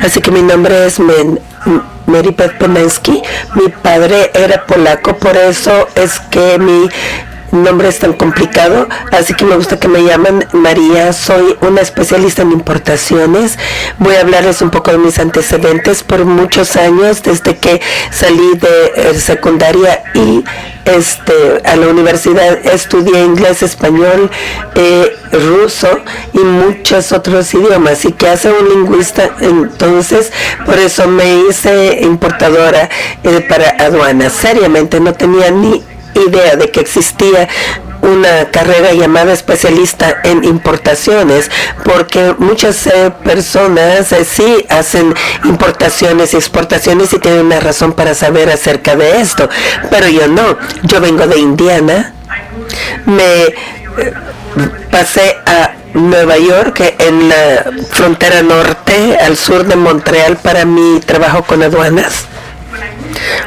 Así que mi nombre es Mary Beth Penensky. Mi padre era polaco, por eso es que mi nombre es tan complicado, así que me gusta que me llamen María. Soy una especialista en importaciones. Voy a hablarles un poco de mis antecedentes. Por muchos años, desde que salí de secundaria y a la universidad, estudié inglés, español, ruso y muchos otros idiomas. Y que hace un lingüista, entonces por eso me hice importadora para aduanas. Seriamente no tenía ni idea de que existía una carrera llamada especialista en importaciones, porque muchas personas sí hacen importaciones y exportaciones y tienen una razón para saber acerca de esto, pero yo no. Yo vengo de Indiana, me pasé a Nueva York, en la frontera norte, al sur de Montreal, para mi trabajo con aduanas.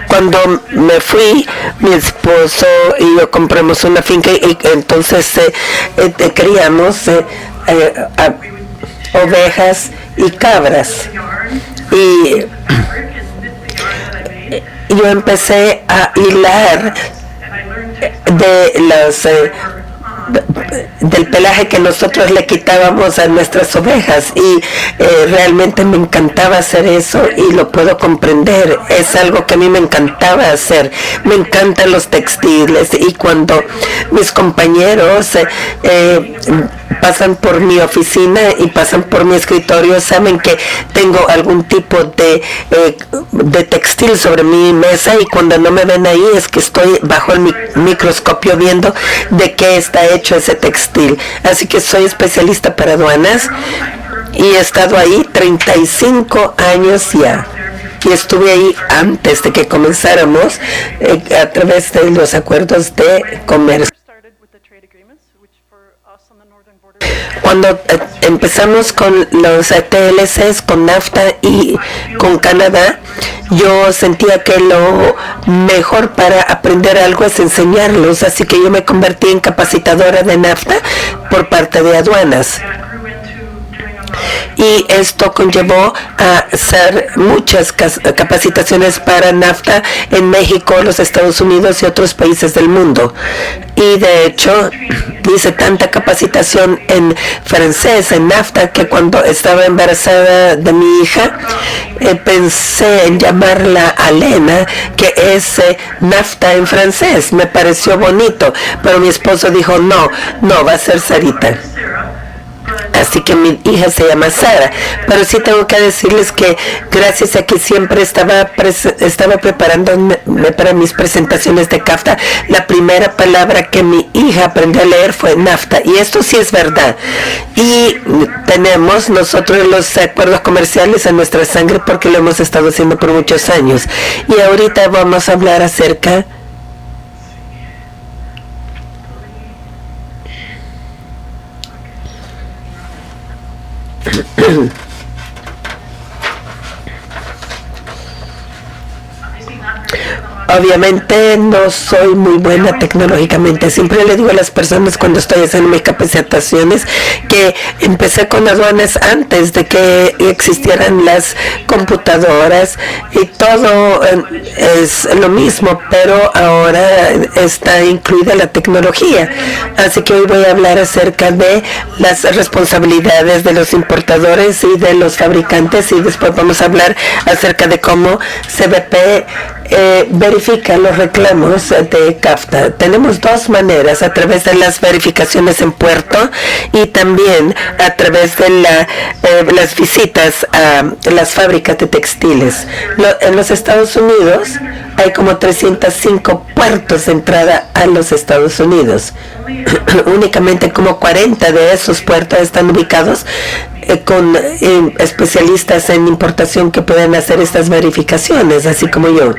Cuando me fui, mi esposo y yo compramos una finca y entonces criamos ovejas y cabras. Y yo empecé a hilar del pelaje que nosotros le quitábamos a nuestras ovejas y realmente me encantaba hacer eso y lo puedo comprender. Es algo que a mí me encantaba hacer. Me encantan los textiles y cuando mis compañeros pasan por mi oficina y pasan por mi escritorio, saben que tengo algún tipo de textil sobre mi mesa, y cuando no me ven ahí es que estoy bajo el microscopio viendo de qué está hecho ese textil. Así que soy especialista para aduanas y he estado ahí 35 años ya. Y estuve ahí antes de que comenzáramos a través de los acuerdos de comercio. Cuando empezamos con los TLCs, con NAFTA y con Canadá, yo sentía que lo mejor para aprender algo es enseñarlos, así que yo me convertí en capacitadora de NAFTA por parte de aduanas. Y esto conllevó a hacer muchas capacitaciones para NAFTA en México, los Estados Unidos y otros países del mundo. Y de hecho, hice tanta capacitación en francés, en NAFTA, que cuando estaba embarazada de mi hija, pensé en llamarla Alena, que es NAFTA en francés. Me pareció bonito, pero mi esposo dijo, no, va a ser Sarita. Así que mi hija se llama Sara, pero sí tengo que decirles que gracias a que siempre estaba preparándome para mis presentaciones de CAFTA, la primera palabra que mi hija aprendió a leer fue NAFTA, y esto sí es verdad. Y tenemos nosotros los acuerdos comerciales en nuestra sangre porque lo hemos estado haciendo por muchos años. Y ahorita vamos a hablar acerca obviamente no soy muy buena tecnológicamente. Siempre le digo a las personas cuando estoy haciendo mis capacitaciones que empecé con aduanas antes de que existieran las computadoras y todo es lo mismo, pero ahora está incluida la tecnología. Así que hoy voy a hablar acerca de las responsabilidades de los importadores y de los fabricantes, y después vamos a hablar acerca de cómo CBP verifica los reclamos de CAFTA. Tenemos dos maneras: a través de las verificaciones en puerto y también a través de las visitas a las fábricas de textiles. En los Estados Unidos hay como 305 puertos de entrada a los Estados Unidos. Únicamente como 40 de esos puertos están ubicados con especialistas en importación que pueden hacer estas verificaciones, así como yo.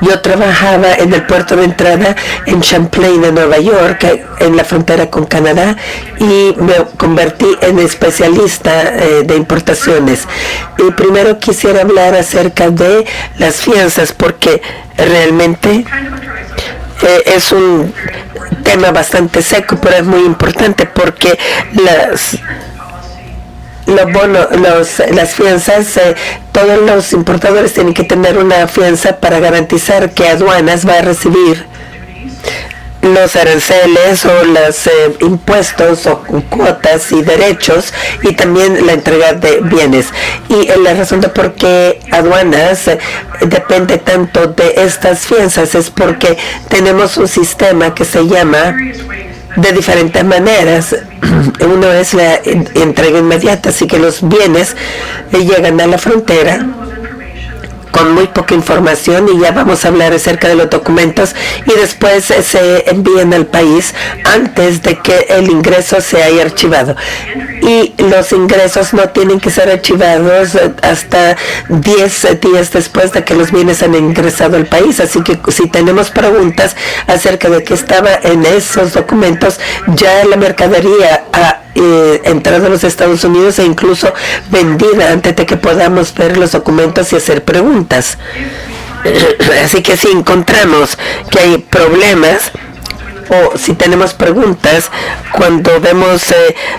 Yo trabajaba en el puerto de entrada en Champlain, en Nueva York, en la frontera con Canadá, y me convertí en especialista de importaciones. Y primero quisiera hablar acerca de las fianzas, porque realmente es un tema bastante seco, pero es muy importante porque las fianzas, todos los importadores tienen que tener una fianza para garantizar que aduanas va a recibir los aranceles o los impuestos o cuotas y derechos, y también la entrega de bienes. Y la razón de por qué aduanas depende tanto de estas fianzas es porque tenemos un sistema que se llama de diferentes maneras. Uno es la entrega inmediata, así que los bienes llegan a la frontera con muy poca información, y ya vamos a hablar acerca de los documentos, y después se envían al país antes de que el ingreso se haya archivado. Y los ingresos no tienen que ser archivados hasta 10 días después de que los bienes han ingresado al país. Así que si tenemos preguntas acerca de qué estaba en esos documentos, ya la mercadería ha entrado a los Estados Unidos e incluso vendida antes de que podamos ver los documentos y hacer preguntas. Así que si encontramos que hay problemas o si tenemos preguntas cuando vemos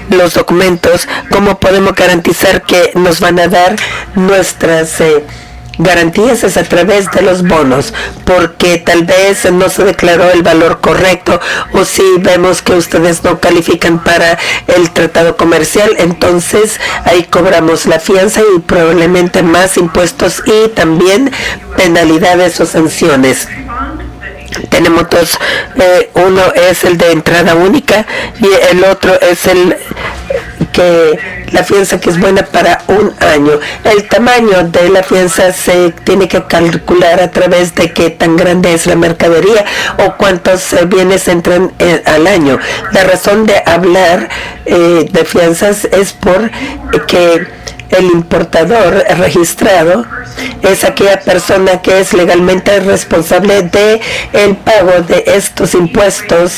los documentos, ¿cómo podemos garantizar que nos van a dar nuestras garantías? Es a través de los bonos, porque tal vez no se declaró el valor correcto, o si vemos que ustedes no califican para el tratado comercial, entonces ahí cobramos la fianza y probablemente más impuestos y también penalidades o sanciones. Tenemos dos, uno es el de entrada única y el otro es el que la fianza que es buena para un año. El tamaño de la fianza se tiene que calcular a través de qué tan grande es la mercadería o cuántos bienes entran al año. La razón de hablar de fianzas es porque el importador registrado es aquella persona que es legalmente responsable de el pago de estos impuestos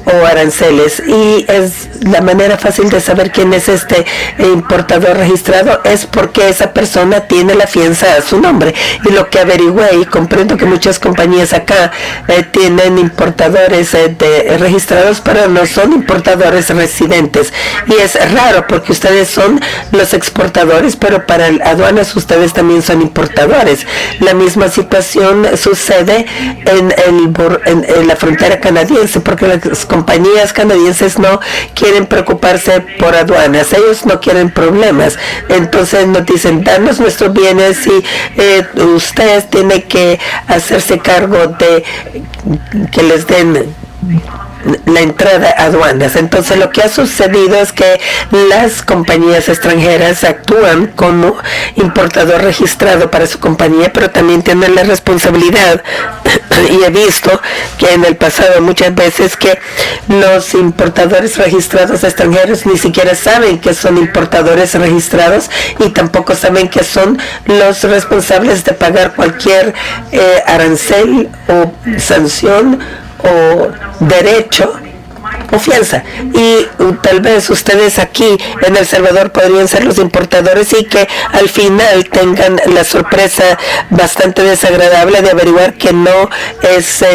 o aranceles, y es la manera fácil de saber quién es este importador registrado es porque esa persona tiene la fianza a su nombre. Y lo que averigüé, y comprendo que muchas compañías acá tienen importadores registrados, pero no son importadores residentes, y es raro porque ustedes son los exportadores, pero para aduanas ustedes también son importadores. La misma situación sucede en la frontera canadiense, porque las compañías canadienses no quieren preocuparse por aduanas, ellos no quieren problemas, entonces nos dicen: danos nuestros bienes y ustedes tienen que hacerse cargo de que les den la entrada a aduanas. Entonces lo que ha sucedido es que las compañías extranjeras actúan como importador registrado para su compañía, pero también tienen la responsabilidad y he visto que en el pasado muchas veces que los importadores registrados extranjeros ni siquiera saben que son importadores registrados y tampoco saben que son los responsables de pagar cualquier arancel o sanción o derecho o fianza. Y tal vez ustedes aquí en El Salvador podrían ser los importadores y que al final tengan la sorpresa bastante desagradable de averiguar que no es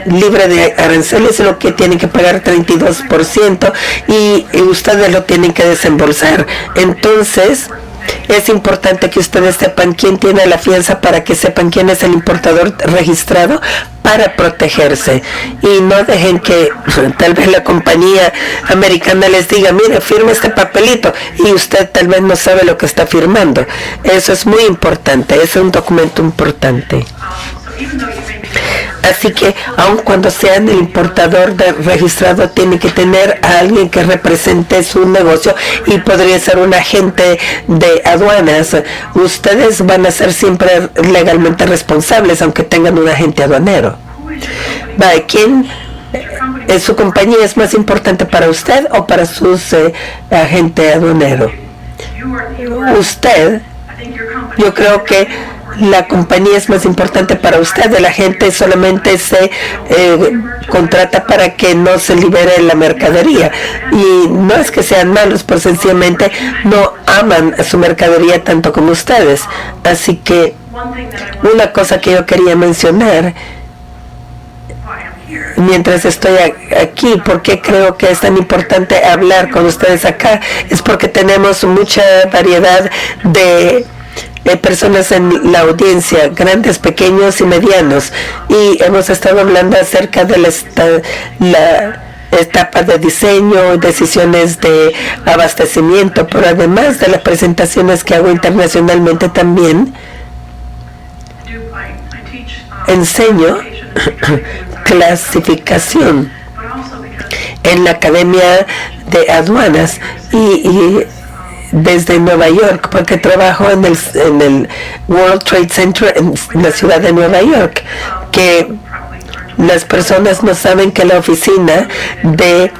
libre de aranceles, sino que tienen que pagar 32% y ustedes lo tienen que desembolsar. Entonces es importante que ustedes sepan quién tiene la fianza para que sepan quién es el importador registrado para protegerse, y no dejen que tal vez la compañía americana les diga: mire, firme este papelito, y usted tal vez no sabe lo que está firmando. Eso es muy importante, es un documento importante. Así que aun cuando sean el importador registrado, tiene que tener a alguien que represente su negocio, y podría ser un agente de aduanas. Ustedes van a ser siempre legalmente responsables aunque tengan un agente aduanero. ¿Quién su compañía es más importante para usted o para su agente aduanero? Usted. Yo creo que la compañía es más importante para usted. La gente solamente se contrata para que no se libere la mercadería, y no es que sean malos, pues sencillamente no aman su mercadería tanto como ustedes. Así que una cosa que yo quería mencionar mientras estoy aquí, ¿por qué creo que es tan importante hablar con ustedes acá? Es porque tenemos mucha variedad de personas en la audiencia, grandes, pequeños y medianos, y hemos estado hablando acerca de la etapa de diseño, decisiones de abastecimiento, pero además de las presentaciones que hago internacionalmente también enseño clasificación en la Academia de Aduanas y desde Nueva York, porque trabajo en el World Trade Center en la ciudad de Nueva York, que las personas no saben que la oficina de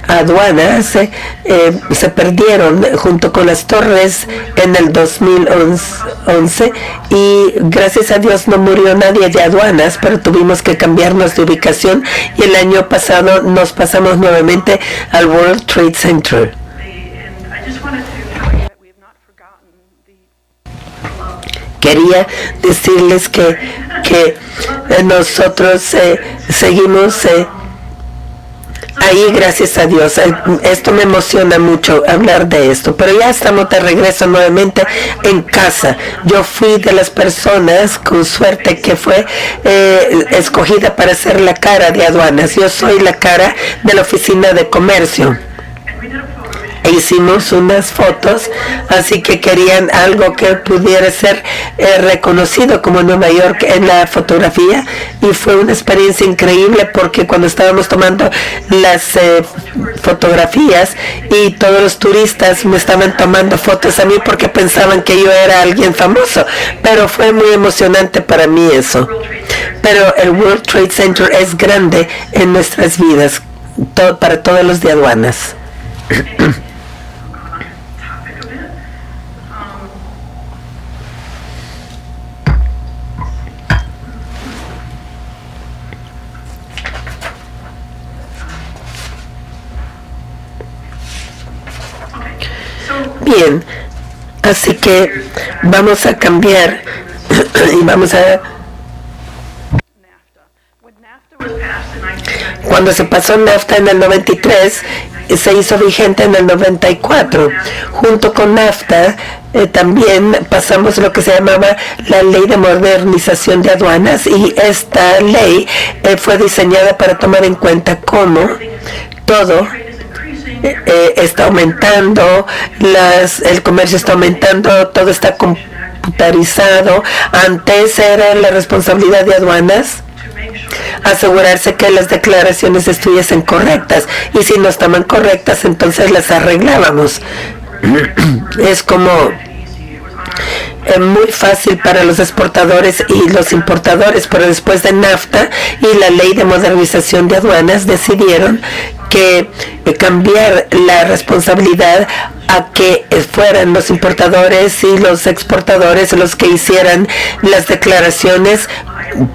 aduanas se perdieron junto con las torres en el 2011 y gracias a Dios no murió nadie de aduanas, pero tuvimos que cambiarnos de ubicación y el año pasado nos pasamos nuevamente al World Trade Center. Quería decirles que nosotros seguimos ahí, gracias a Dios. Esto me emociona mucho hablar de esto, pero ya estamos de regreso nuevamente en casa. Yo fui de las personas con suerte que fue escogida para ser la cara de aduanas. Yo soy la cara de la oficina de comercio. E hicimos unas fotos, así que querían algo que pudiera ser reconocido como Nueva York en la fotografía, y fue una experiencia increíble porque cuando estábamos tomando las fotografías y todos los turistas me estaban tomando fotos a mí porque pensaban que yo era alguien famoso, pero fue muy emocionante para mí eso. Pero el World Trade Center es grande en nuestras vidas, para todos los de aduanas. Bien, así que vamos a cambiar y vamos a... Cuando se pasó NAFTA en el 93, se hizo vigente en el 94. Junto con NAFTA también pasamos lo que se llamaba la Ley de Modernización de Aduanas, y esta ley fue diseñada para tomar en cuenta cómo todo está aumentando, el comercio está aumentando, todo está computarizado. Antes era la responsabilidad de aduanas asegurarse que las declaraciones estuviesen correctas, y si no estaban correctas entonces las arreglábamos. Es como muy fácil para los exportadores y los importadores, pero después de NAFTA y la Ley de Modernización de Aduanas decidieron que cambiar la responsabilidad a que fueran los importadores y los exportadores los que hicieran las declaraciones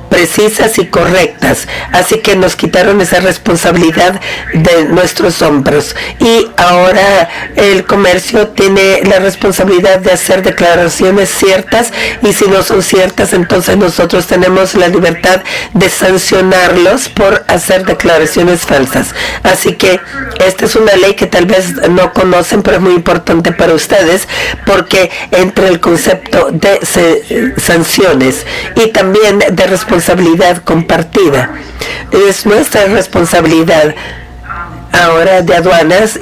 precisas y correctas. Así que nos quitaron esa responsabilidad de nuestros hombros, y ahora el comercio tiene la responsabilidad de hacer declaraciones ciertas, y si no son ciertas entonces nosotros tenemos la libertad de sancionarlos por hacer declaraciones falsas. Así que esta es una ley que tal vez no conocen, pero es muy importante para ustedes porque entra el concepto de sanciones y también de responsabilidad compartida. Es nuestra responsabilidad ahora de aduanas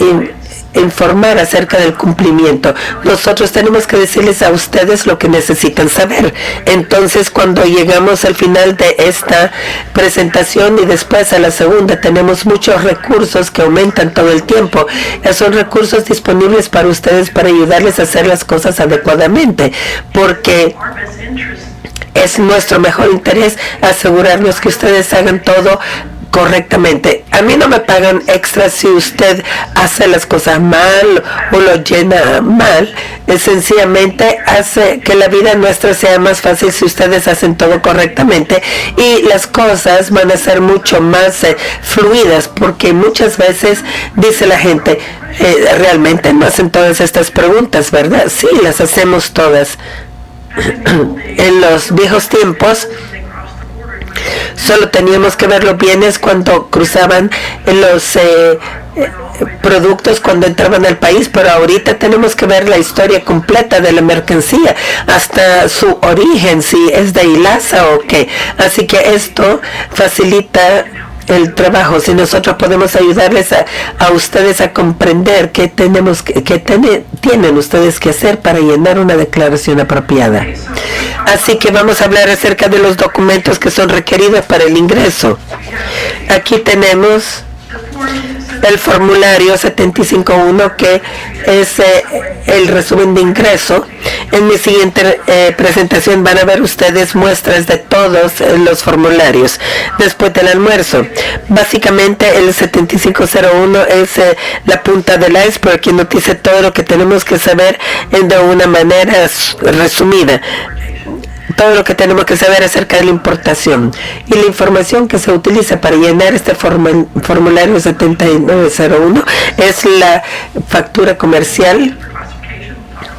informar acerca del cumplimiento. Nosotros tenemos que decirles a ustedes lo que necesitan saber. Entonces, cuando llegamos al final de esta presentación y después a la segunda, tenemos muchos recursos que aumentan todo el tiempo. Son recursos disponibles para ustedes para ayudarles a hacer las cosas adecuadamente, porque es nuestro mejor interés asegurarnos que ustedes hagan todo correctamente. A mí no me pagan extra si usted hace las cosas mal o lo llena mal. Sencillamente hace que la vida nuestra sea más fácil si ustedes hacen todo correctamente, y las cosas van a ser mucho más fluidas, porque muchas veces dice la gente, realmente no hacen todas estas preguntas, ¿verdad? Sí, las hacemos todas. En los viejos tiempos solo teníamos que ver los bienes cuando cruzaban los productos cuando entraban al país, pero ahorita tenemos que ver la historia completa de la mercancía hasta su origen, si es de hilaza o qué. Así que esto facilita el trabajo. Si nosotros podemos ayudarles a ustedes a comprender qué tenemos tienen ustedes que hacer para llenar una declaración apropiada. Así que vamos a hablar acerca de los documentos que son requeridos para el ingreso. Aquí tenemos el formulario 75.1, que es el resumen de ingreso. En mi siguiente presentación van a ver ustedes muestras de todos los formularios después del almuerzo. Básicamente el 75.01 es la punta del iceberg, que nos dice todo lo que tenemos que saber de una manera resumida. Todo lo que tenemos que saber acerca de la importación y la información que se utiliza para llenar este formulario 7901 es la factura comercial,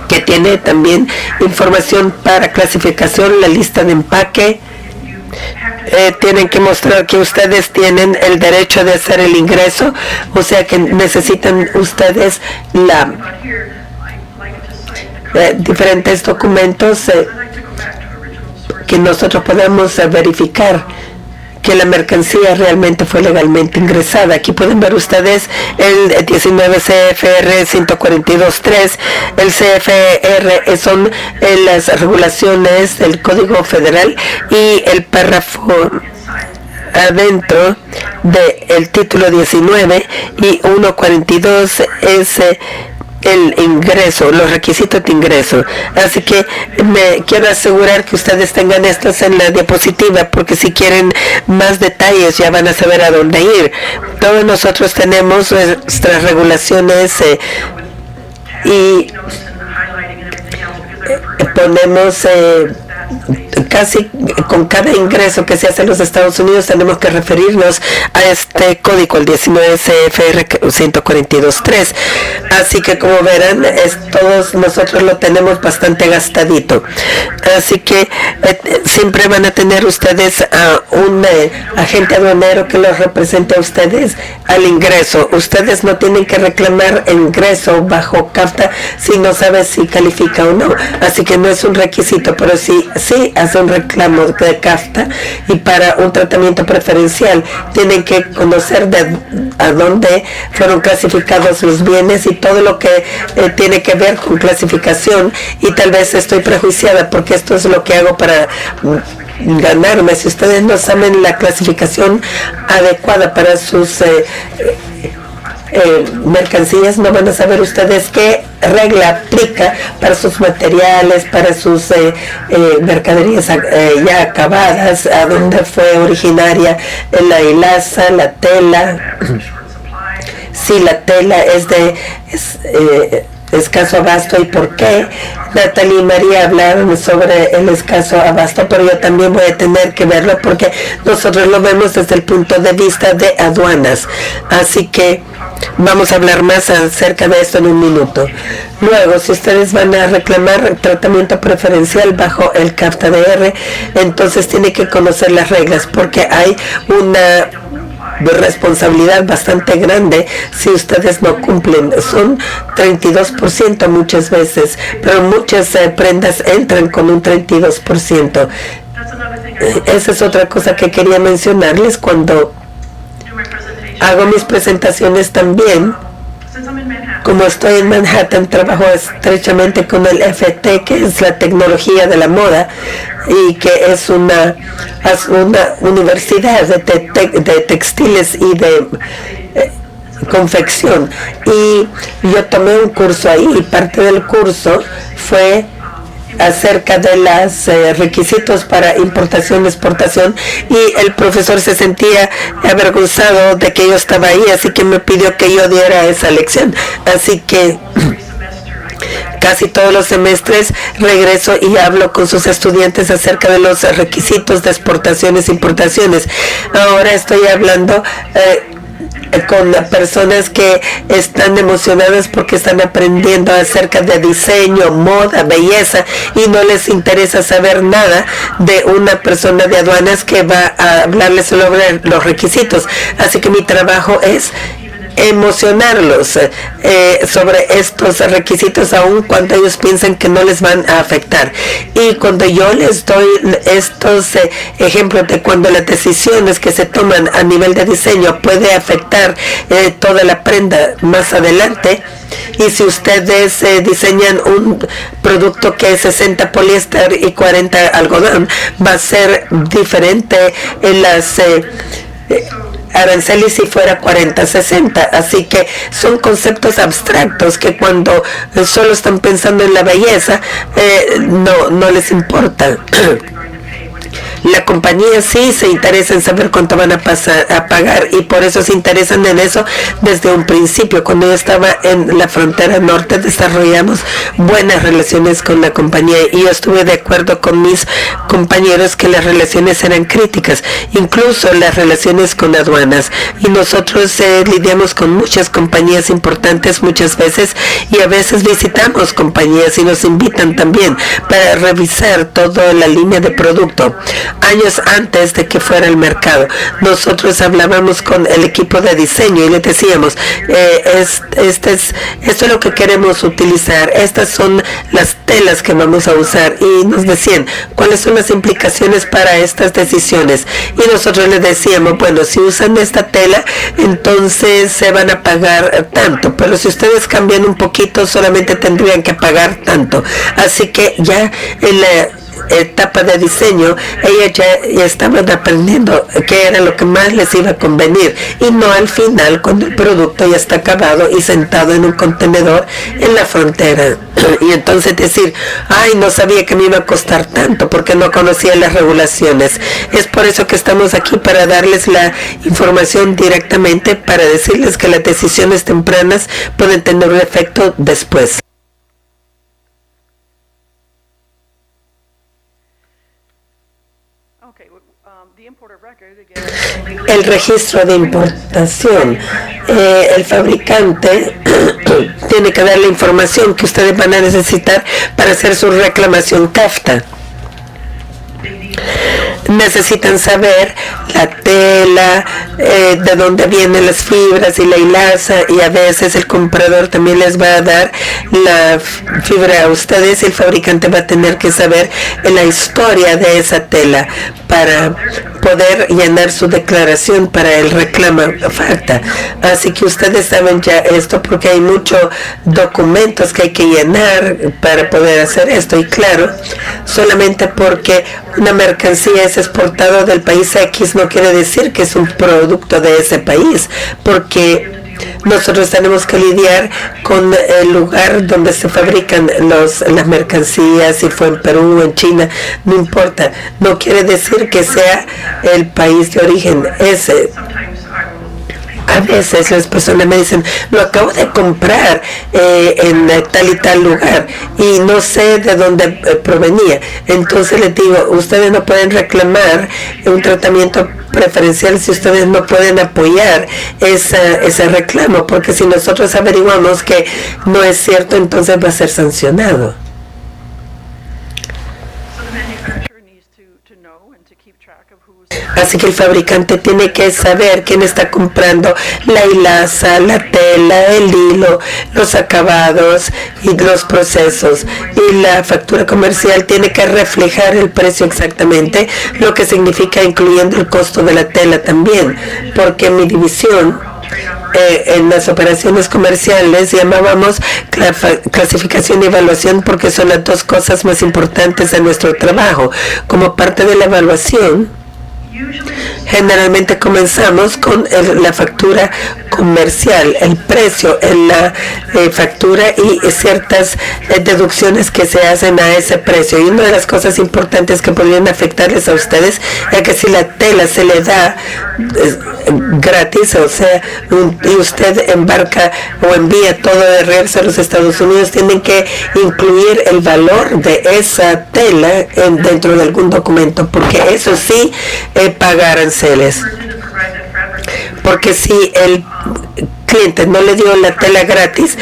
que tiene también información para clasificación, la lista de empaque. Tienen que mostrar que ustedes tienen el derecho de hacer el ingreso, o sea que necesitan ustedes diferentes documentos que nosotros podamos verificar que la mercancía realmente fue legalmente ingresada. Aquí pueden ver ustedes el 19 CFR 142.3. El CFR son las regulaciones del Código Federal, y el párrafo adentro del título 19 y 142 es el ingreso, los requisitos de ingreso. Así que me quiero asegurar que ustedes tengan estos en la diapositiva, porque si quieren más detalles ya van a saber a dónde ir. Todos nosotros tenemos nuestras regulaciones y ponemos casi con cada ingreso que se hace en los Estados Unidos tenemos que referirnos a este código, el 19 CFR 142.3. Así que, como verán, todos nosotros lo tenemos bastante gastadito. Así que siempre van a tener ustedes a un agente aduanero que los represente a ustedes al ingreso. Ustedes no tienen que reclamar el ingreso bajo CAFTA si no saben si califica o no. Así que no es un requisito, pero sí hace un reclamo de CAFTA, y para un tratamiento preferencial tienen que conocer a dónde fueron clasificados los bienes y todo lo que tiene que ver con clasificación. Y tal vez estoy prejuiciada porque esto es lo que hago para ganarme. Si ustedes no saben la clasificación adecuada para sus mercancías, no van a saber ustedes qué regla aplica para sus materiales, para sus mercaderías ya acabadas, a dónde fue originaria la hilaza, la tela. Si la tela es de escaso abasto y por qué. Natalie y María hablaron sobre el escaso abasto, pero yo también voy a tener que verlo porque nosotros lo vemos desde el punto de vista de aduanas. Así que vamos a hablar más acerca de esto en un minuto. Luego, si ustedes van a reclamar tratamiento preferencial bajo el CAFTA-DR, entonces tienen que conocer las reglas, porque hay una responsabilidad bastante grande si ustedes no cumplen. Son 32% muchas veces, pero muchas prendas entran con un 32%. Esa es otra cosa que quería mencionarles cuando hago mis presentaciones también. Como estoy en Manhattan, trabajo estrechamente con el FT, que es la tecnología de la moda, y que es una universidad de textiles y de confección. Y yo tomé un curso ahí, y parte del curso fue acerca de los requisitos para importación y exportación, y el profesor se sentía avergonzado de que yo estaba ahí, así que me pidió que yo diera esa lección. Así que casi todos los semestres regreso y hablo con sus estudiantes acerca de los requisitos de exportaciones e importaciones. Ahora estoy hablando con personas que están emocionadas porque están aprendiendo acerca de diseño, moda, belleza, y no les interesa saber nada de una persona de aduanas que va a hablarles sobre los requisitos. Así que mi trabajo es emocionarlos sobre estos requisitos, aun cuando ellos piensan que no les van a afectar. Y cuando yo les doy estos ejemplos de cuando las decisiones que se toman a nivel de diseño puede afectar toda la prenda más adelante, y si ustedes diseñan un producto que es 60 poliéster y 40 algodón, va a ser diferente en las aranceles si fuera 40-60, así que son conceptos abstractos que cuando solo están pensando en la belleza no les importa. La compañía sí se interesa en saber cuánto van a pagar, y por eso se interesan en eso desde un principio. Cuando yo estaba en la frontera norte, desarrollamos buenas relaciones con la compañía, y yo estuve de acuerdo con mis compañeros que las relaciones eran críticas, incluso las relaciones con aduanas. Y nosotros lidiamos con muchas compañías importantes muchas veces, y a veces visitamos compañías y nos invitan también para revisar toda la línea de producto. Años antes de que fuera el mercado, nosotros hablábamos con el equipo de diseño y les decíamos, esto es lo que queremos utilizar, estas son las telas que vamos a usar, y nos decían cuáles son las implicaciones para estas decisiones, y nosotros les decíamos, bueno, si usan esta tela, entonces se van a pagar tanto, pero si ustedes cambian un poquito, solamente tendrían que pagar tanto. Así que ya en la etapa de diseño, ellas ya estaban aprendiendo qué era lo que más les iba a convenir, y no al final cuando el producto ya está acabado y sentado en un contenedor en la frontera. Y entonces decir, ay, no sabía que me iba a costar tanto porque no conocía las regulaciones. Es por eso que estamos aquí, para darles la información directamente, para decirles que las decisiones tempranas pueden tener un efecto después. El registro de importación, el fabricante tiene que dar la información que ustedes van a necesitar para hacer su reclamación CAFTA. Necesitan saber la tela, de dónde vienen las fibras y la hilaza, y a veces el comprador también les va a dar la fibra a ustedes, y el fabricante va a tener que saber la historia de esa tela para poder llenar su declaración para el reclamo FACTA. Así que ustedes saben ya esto, porque hay muchos documentos que hay que llenar para poder hacer esto, y claro, solamente porque una mercancía es exportada del país X no quiere decir que es un producto de ese país, porque nosotros tenemos que lidiar con el lugar donde se fabrican las mercancías, si fue en Perú o en China, no importa, no quiere decir que sea el país de origen ese. A veces las personas me dicen, lo acabo de comprar en tal y tal lugar y no sé de dónde provenía. Entonces les digo, ustedes no pueden reclamar un tratamiento preferencial si ustedes no pueden apoyar ese reclamo, porque si nosotros averiguamos que no es cierto, entonces va a ser sancionado. Así que el fabricante tiene que saber quién está comprando la hilaza, la tela, el hilo, los acabados y los procesos. Y la factura comercial tiene que reflejar el precio exactamente, lo que significa incluyendo el costo de la tela también, porque mi división en las operaciones comerciales llamábamos clasificación y evaluación, porque son las dos cosas más importantes de nuestro trabajo. Como parte de la evaluación, generalmente comenzamos con la factura comercial, el precio en la factura y ciertas deducciones que se hacen a ese precio. Y una de las cosas importantes que podrían afectarles a ustedes es que si la tela se le da gratis, o sea, y usted embarca o envía todo de regreso a los Estados Unidos, tienen que incluir el valor de esa tela dentro de algún documento, porque eso sí paga aranceles. porque si el cliente no le dio la tela gratis,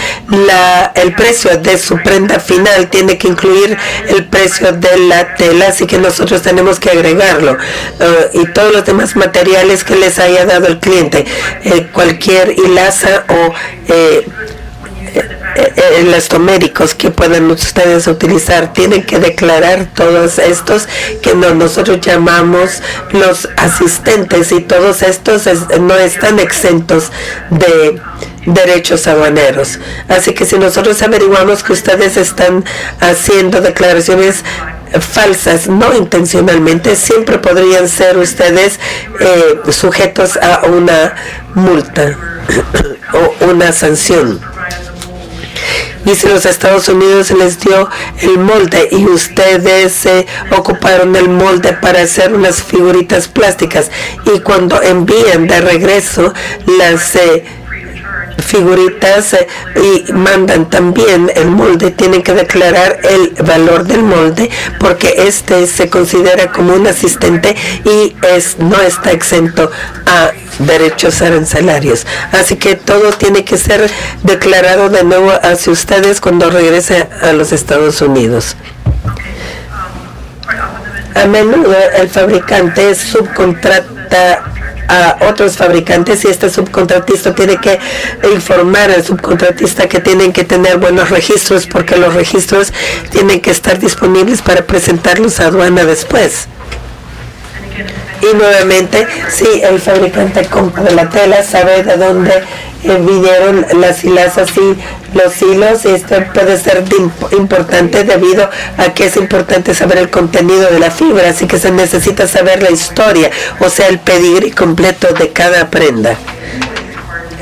el precio de su prenda final tiene que incluir el precio de la tela, así que nosotros tenemos que agregarlo, y todos los demás materiales que les haya dado el cliente, cualquier hilaza o elastoméricos que puedan ustedes utilizar, tienen que declarar todos estos que nosotros llamamos los asistentes, y todos estos no están exentos de derechos aduaneros. Así que si nosotros averiguamos que ustedes están haciendo declaraciones falsas, no intencionalmente, siempre podrían ser ustedes sujetos a una multa o una sanción. Y si los Estados Unidos les dio el molde y ustedes ocuparon el molde para hacer unas figuritas plásticas, y cuando envían de regreso las figuritas y mandan también el molde, tienen que declarar el valor del molde, porque este se considera como un asistente y no está exento a derechos arancelarios. Así que todo tiene que ser declarado de nuevo hacia ustedes cuando regrese a los Estados Unidos. A menudo el fabricante subcontrata a otros fabricantes, y este subcontratista tiene que informar al subcontratista que tienen que tener buenos registros, porque los registros tienen que estar disponibles para presentarlos a aduana después. Y nuevamente, si el fabricante compra la tela, sabe de dónde vinieron las hilazas y los hilos, y esto puede ser importante debido a que es importante saber el contenido de la fibra, así que se necesita saber la historia, o sea, el pedigrí completo de cada prenda.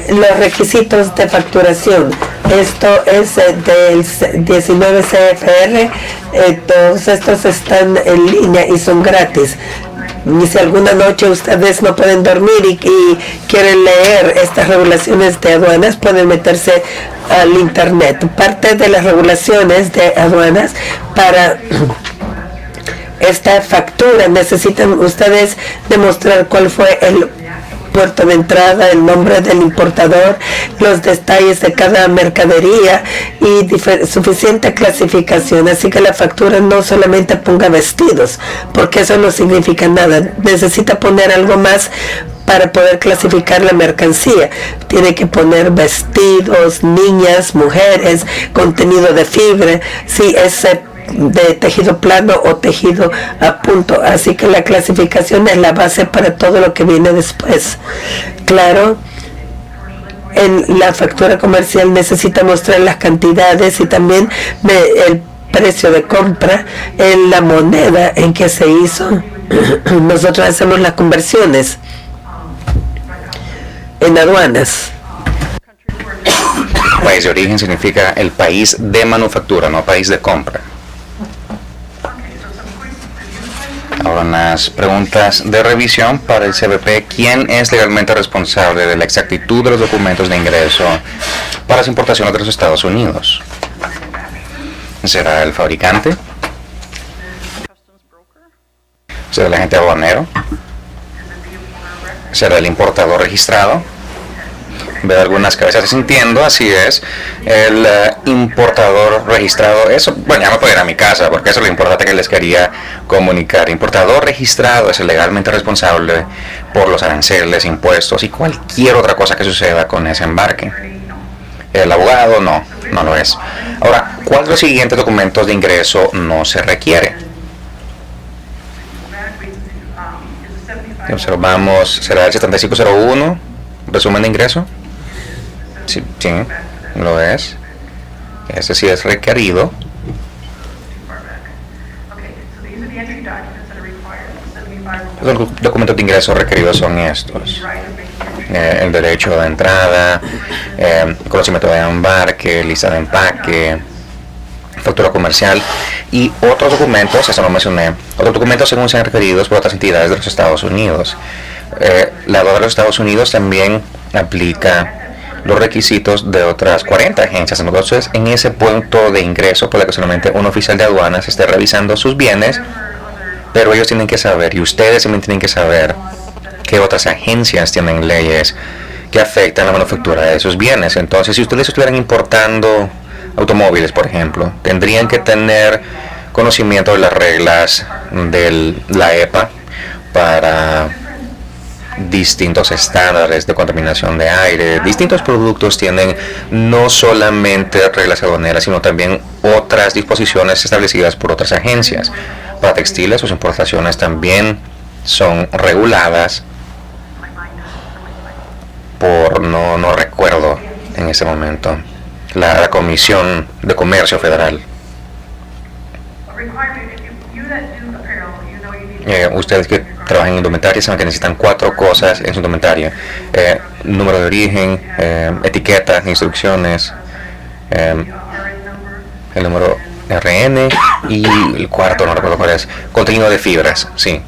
Los requisitos de facturación, esto es del 19 CFR, todos estos están en línea y son gratis. Y si alguna noche ustedes no pueden dormir y quieren leer estas regulaciones de aduanas, pueden meterse al internet. Parte de las regulaciones de aduanas para esta factura, necesitan ustedes demostrar cuál fue el puerto de entrada, el nombre del importador, los detalles de cada mercadería y suficiente clasificación. Así que la factura no solamente ponga vestidos, porque eso no significa nada. Necesita poner algo más para poder clasificar la mercancía. Tiene que poner vestidos, niñas, mujeres, contenido de fibra, si es de tejido plano o tejido a punto. Así que la clasificación es la base para todo lo que viene después. Claro, en la factura comercial necesita mostrar las cantidades y también el precio de compra en la moneda en que se hizo. Nosotros hacemos las conversiones en aduanas. País de origen significa el país de manufactura, no país de compra. Ahora unas preguntas de revisión para el CBP. ¿Quién es legalmente responsable de la exactitud de los documentos de ingreso para las importaciones de los Estados Unidos? ¿Será el fabricante? ¿Será el agente aduanero? ¿Será el importador registrado? Veo algunas cabezas sintiendo, así es. El importador registrado, eso, bueno, ya me puedo ir a mi casa, porque eso es lo importante que les quería comunicar. Importador registrado es el legalmente responsable por los aranceles, impuestos y cualquier otra cosa que suceda con ese embarque. El abogado no lo es. Ahora, ¿cuál de los siguientes documentos de ingreso no se requiere? Observamos, ¿será el 7501, resumen de ingreso? Sí, lo es. Ese sí es requerido. Los documentos de ingreso requeridos son estos: el derecho de entrada, conocimiento de embarque, lista de empaque, factura comercial y otros documentos, eso no mencioné, otros documentos según sean requeridos por otras entidades de los Estados Unidos. La aduana de los Estados Unidos también aplica los requisitos de otras 40 agencias. Entonces, en ese punto de ingreso puede que solamente un oficial de aduanas esté revisando sus bienes, pero ellos tienen que saber, y ustedes también tienen que saber, qué otras agencias tienen leyes que afectan la manufactura de esos bienes. Entonces, si ustedes estuvieran importando automóviles, por ejemplo, tendrían que tener conocimiento de las reglas de la EPA para distintos estándares de contaminación de aire. Distintos productos tienen no solamente reglas aduaneras, sino también otras disposiciones establecidas por otras agencias. Para textiles, sus importaciones también son reguladas por, no recuerdo en ese momento, la Comisión de Comercio Federal. Ustedes que trabajan en indumentaria saben que necesitan 4 cosas en su indumentaria: número de origen, etiqueta, instrucciones, el número RN y el cuarto, no recuerdo cuál es, contenido de fibras. Sí.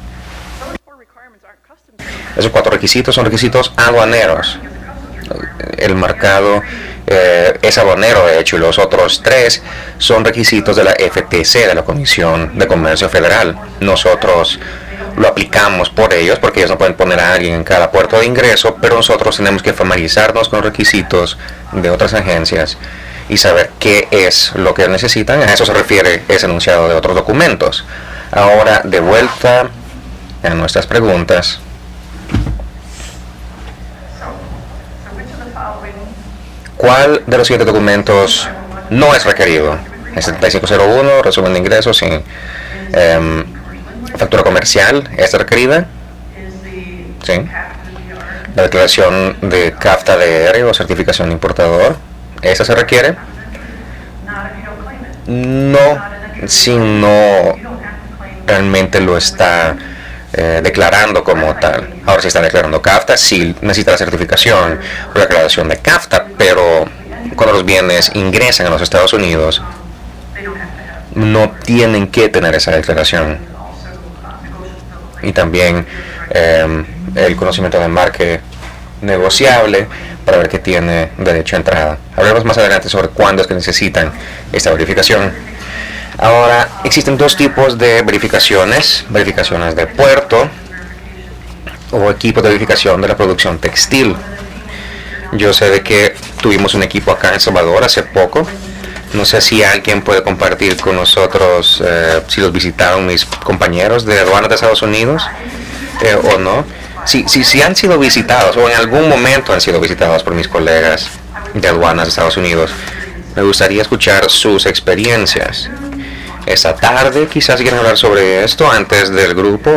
Esos 4 requisitos son requisitos aduaneros. El marcado es aduanero, de hecho, y los otros 3 son requisitos de la FTC, de la Comisión de Comercio Federal. Nosotros lo aplicamos por ellos, porque ellos no pueden poner a alguien en cada puerto de ingreso, pero nosotros tenemos que familiarizarnos con los requisitos de otras agencias y saber qué es lo que necesitan. A eso se refiere ese enunciado de otros documentos. Ahora, de vuelta a nuestras preguntas. ¿Cuál de los siguientes documentos no es requerido? El 7501, resumen de ingresos, sí. Factura comercial, ¿es requerida? Sí. La declaración de CAFTA-DR o certificación de importador, ¿esa se requiere? No, si no realmente lo está declarando como tal. Ahora, si está declarando CAFTA, sí necesita la certificación o la declaración de CAFTA, pero cuando los bienes ingresan a los Estados Unidos, no tienen que tener esa declaración. Y también el conocimiento de embarque negociable para ver que tiene derecho a entrada. Hablaremos más adelante sobre cuándo es que necesitan esta verificación. Ahora, existen 2 tipos de verificaciones: verificaciones de puerto o equipos de verificación de la producción textil. Yo sé de que tuvimos un equipo acá en El Salvador hace poco. No sé si alguien puede compartir con nosotros si los visitaron mis compañeros de aduanas de Estados Unidos o no. Si han sido visitados o en algún momento han sido visitados por mis colegas de aduanas de Estados Unidos, me gustaría escuchar sus experiencias. Esta tarde quizás quieran hablar sobre esto antes del grupo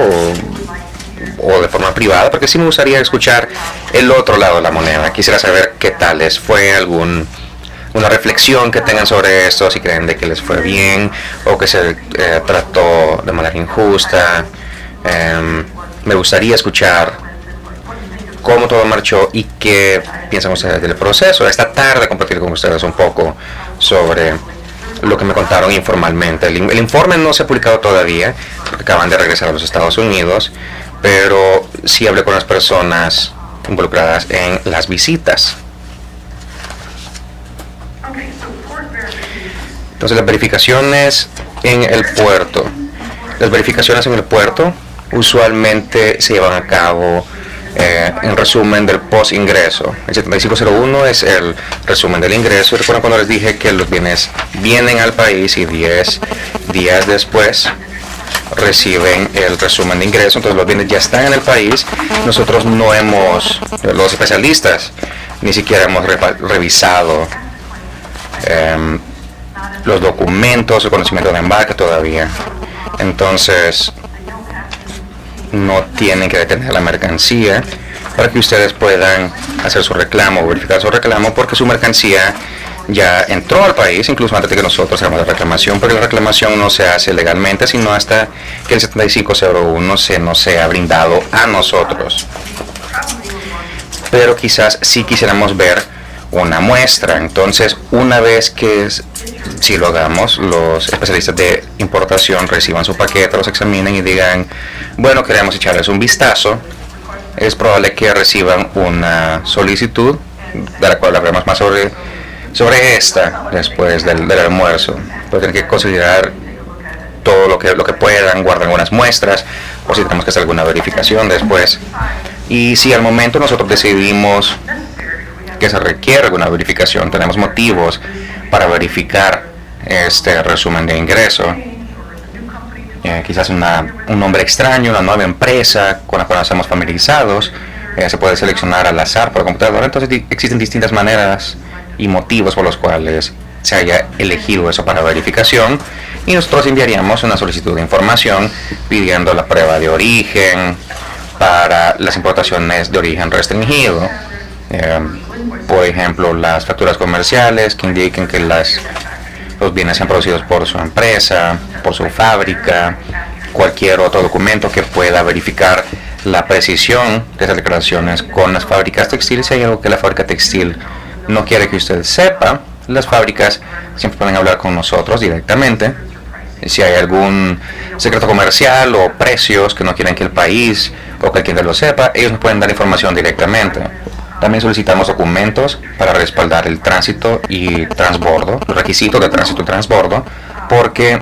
o de forma privada, porque sí me gustaría escuchar el otro lado de la moneda. Quisiera saber qué tal les fue, una reflexión que tengan sobre esto, si creen de que les fue bien o que se trató de manera injusta. Me gustaría escuchar cómo todo marchó y qué piensan ustedes del proceso. Esta tarde compartir con ustedes un poco sobre lo que me contaron informalmente. El informe no se ha publicado todavía, porque acaban de regresar a los Estados Unidos, pero sí hablé con las personas involucradas en las visitas. Entonces, las verificaciones en el puerto. Las verificaciones en el puerto usualmente se llevan a cabo en resumen del post-ingreso. El 7501 es el resumen del ingreso. Y recuerdan cuando les dije que los bienes vienen al país y 10 días después reciben el resumen de ingreso. Entonces los bienes ya están en el país. Nosotros no hemos, los especialistas, ni siquiera hemos revisado los documentos, el conocimiento de embarque todavía. Entonces no tienen que detener la mercancía para que ustedes puedan hacer su reclamo o verificar su reclamo, porque su mercancía ya entró al país, incluso antes de que nosotros hagamos la reclamación, porque la reclamación no se hace legalmente, sino hasta que el 7501 nos sea brindado a nosotros. Pero quizás sí quisiéramos ver una muestra. Entonces, una vez que si lo hagamos, los especialistas de importación reciban su paquete, los examinen y digan, bueno, queremos echarles un vistazo, es probable que reciban una solicitud, de la cual hablaremos más sobre esta después del almuerzo. Pero tienen que considerar todo lo que puedan, guardar algunas muestras, o si tenemos que hacer alguna verificación después. Y si al momento nosotros decidimos que se requiere alguna verificación, tenemos motivos para verificar este resumen de ingreso, quizás un nombre extraño, una nueva empresa con la cual no estamos familiarizados, se puede seleccionar al azar por computadora. Entonces existen distintas maneras y motivos por los cuales se haya elegido eso para verificación, y nosotros enviaríamos una solicitud de información pidiendo la prueba de origen para las importaciones de origen restringido, por ejemplo las facturas comerciales que indiquen que los bienes sean producidos por su empresa, por su fábrica, cualquier otro documento que pueda verificar la precisión de esas declaraciones con las fábricas textiles. Si hay algo que la fábrica textil no quiere que usted sepa, las fábricas siempre pueden hablar con nosotros directamente. Si hay algún secreto comercial o precios que no quieren que el país o que quien lo sepa, ellos nos pueden dar información directamente. También solicitamos documentos para respaldar el tránsito y transbordo, los requisitos de tránsito y transbordo, porque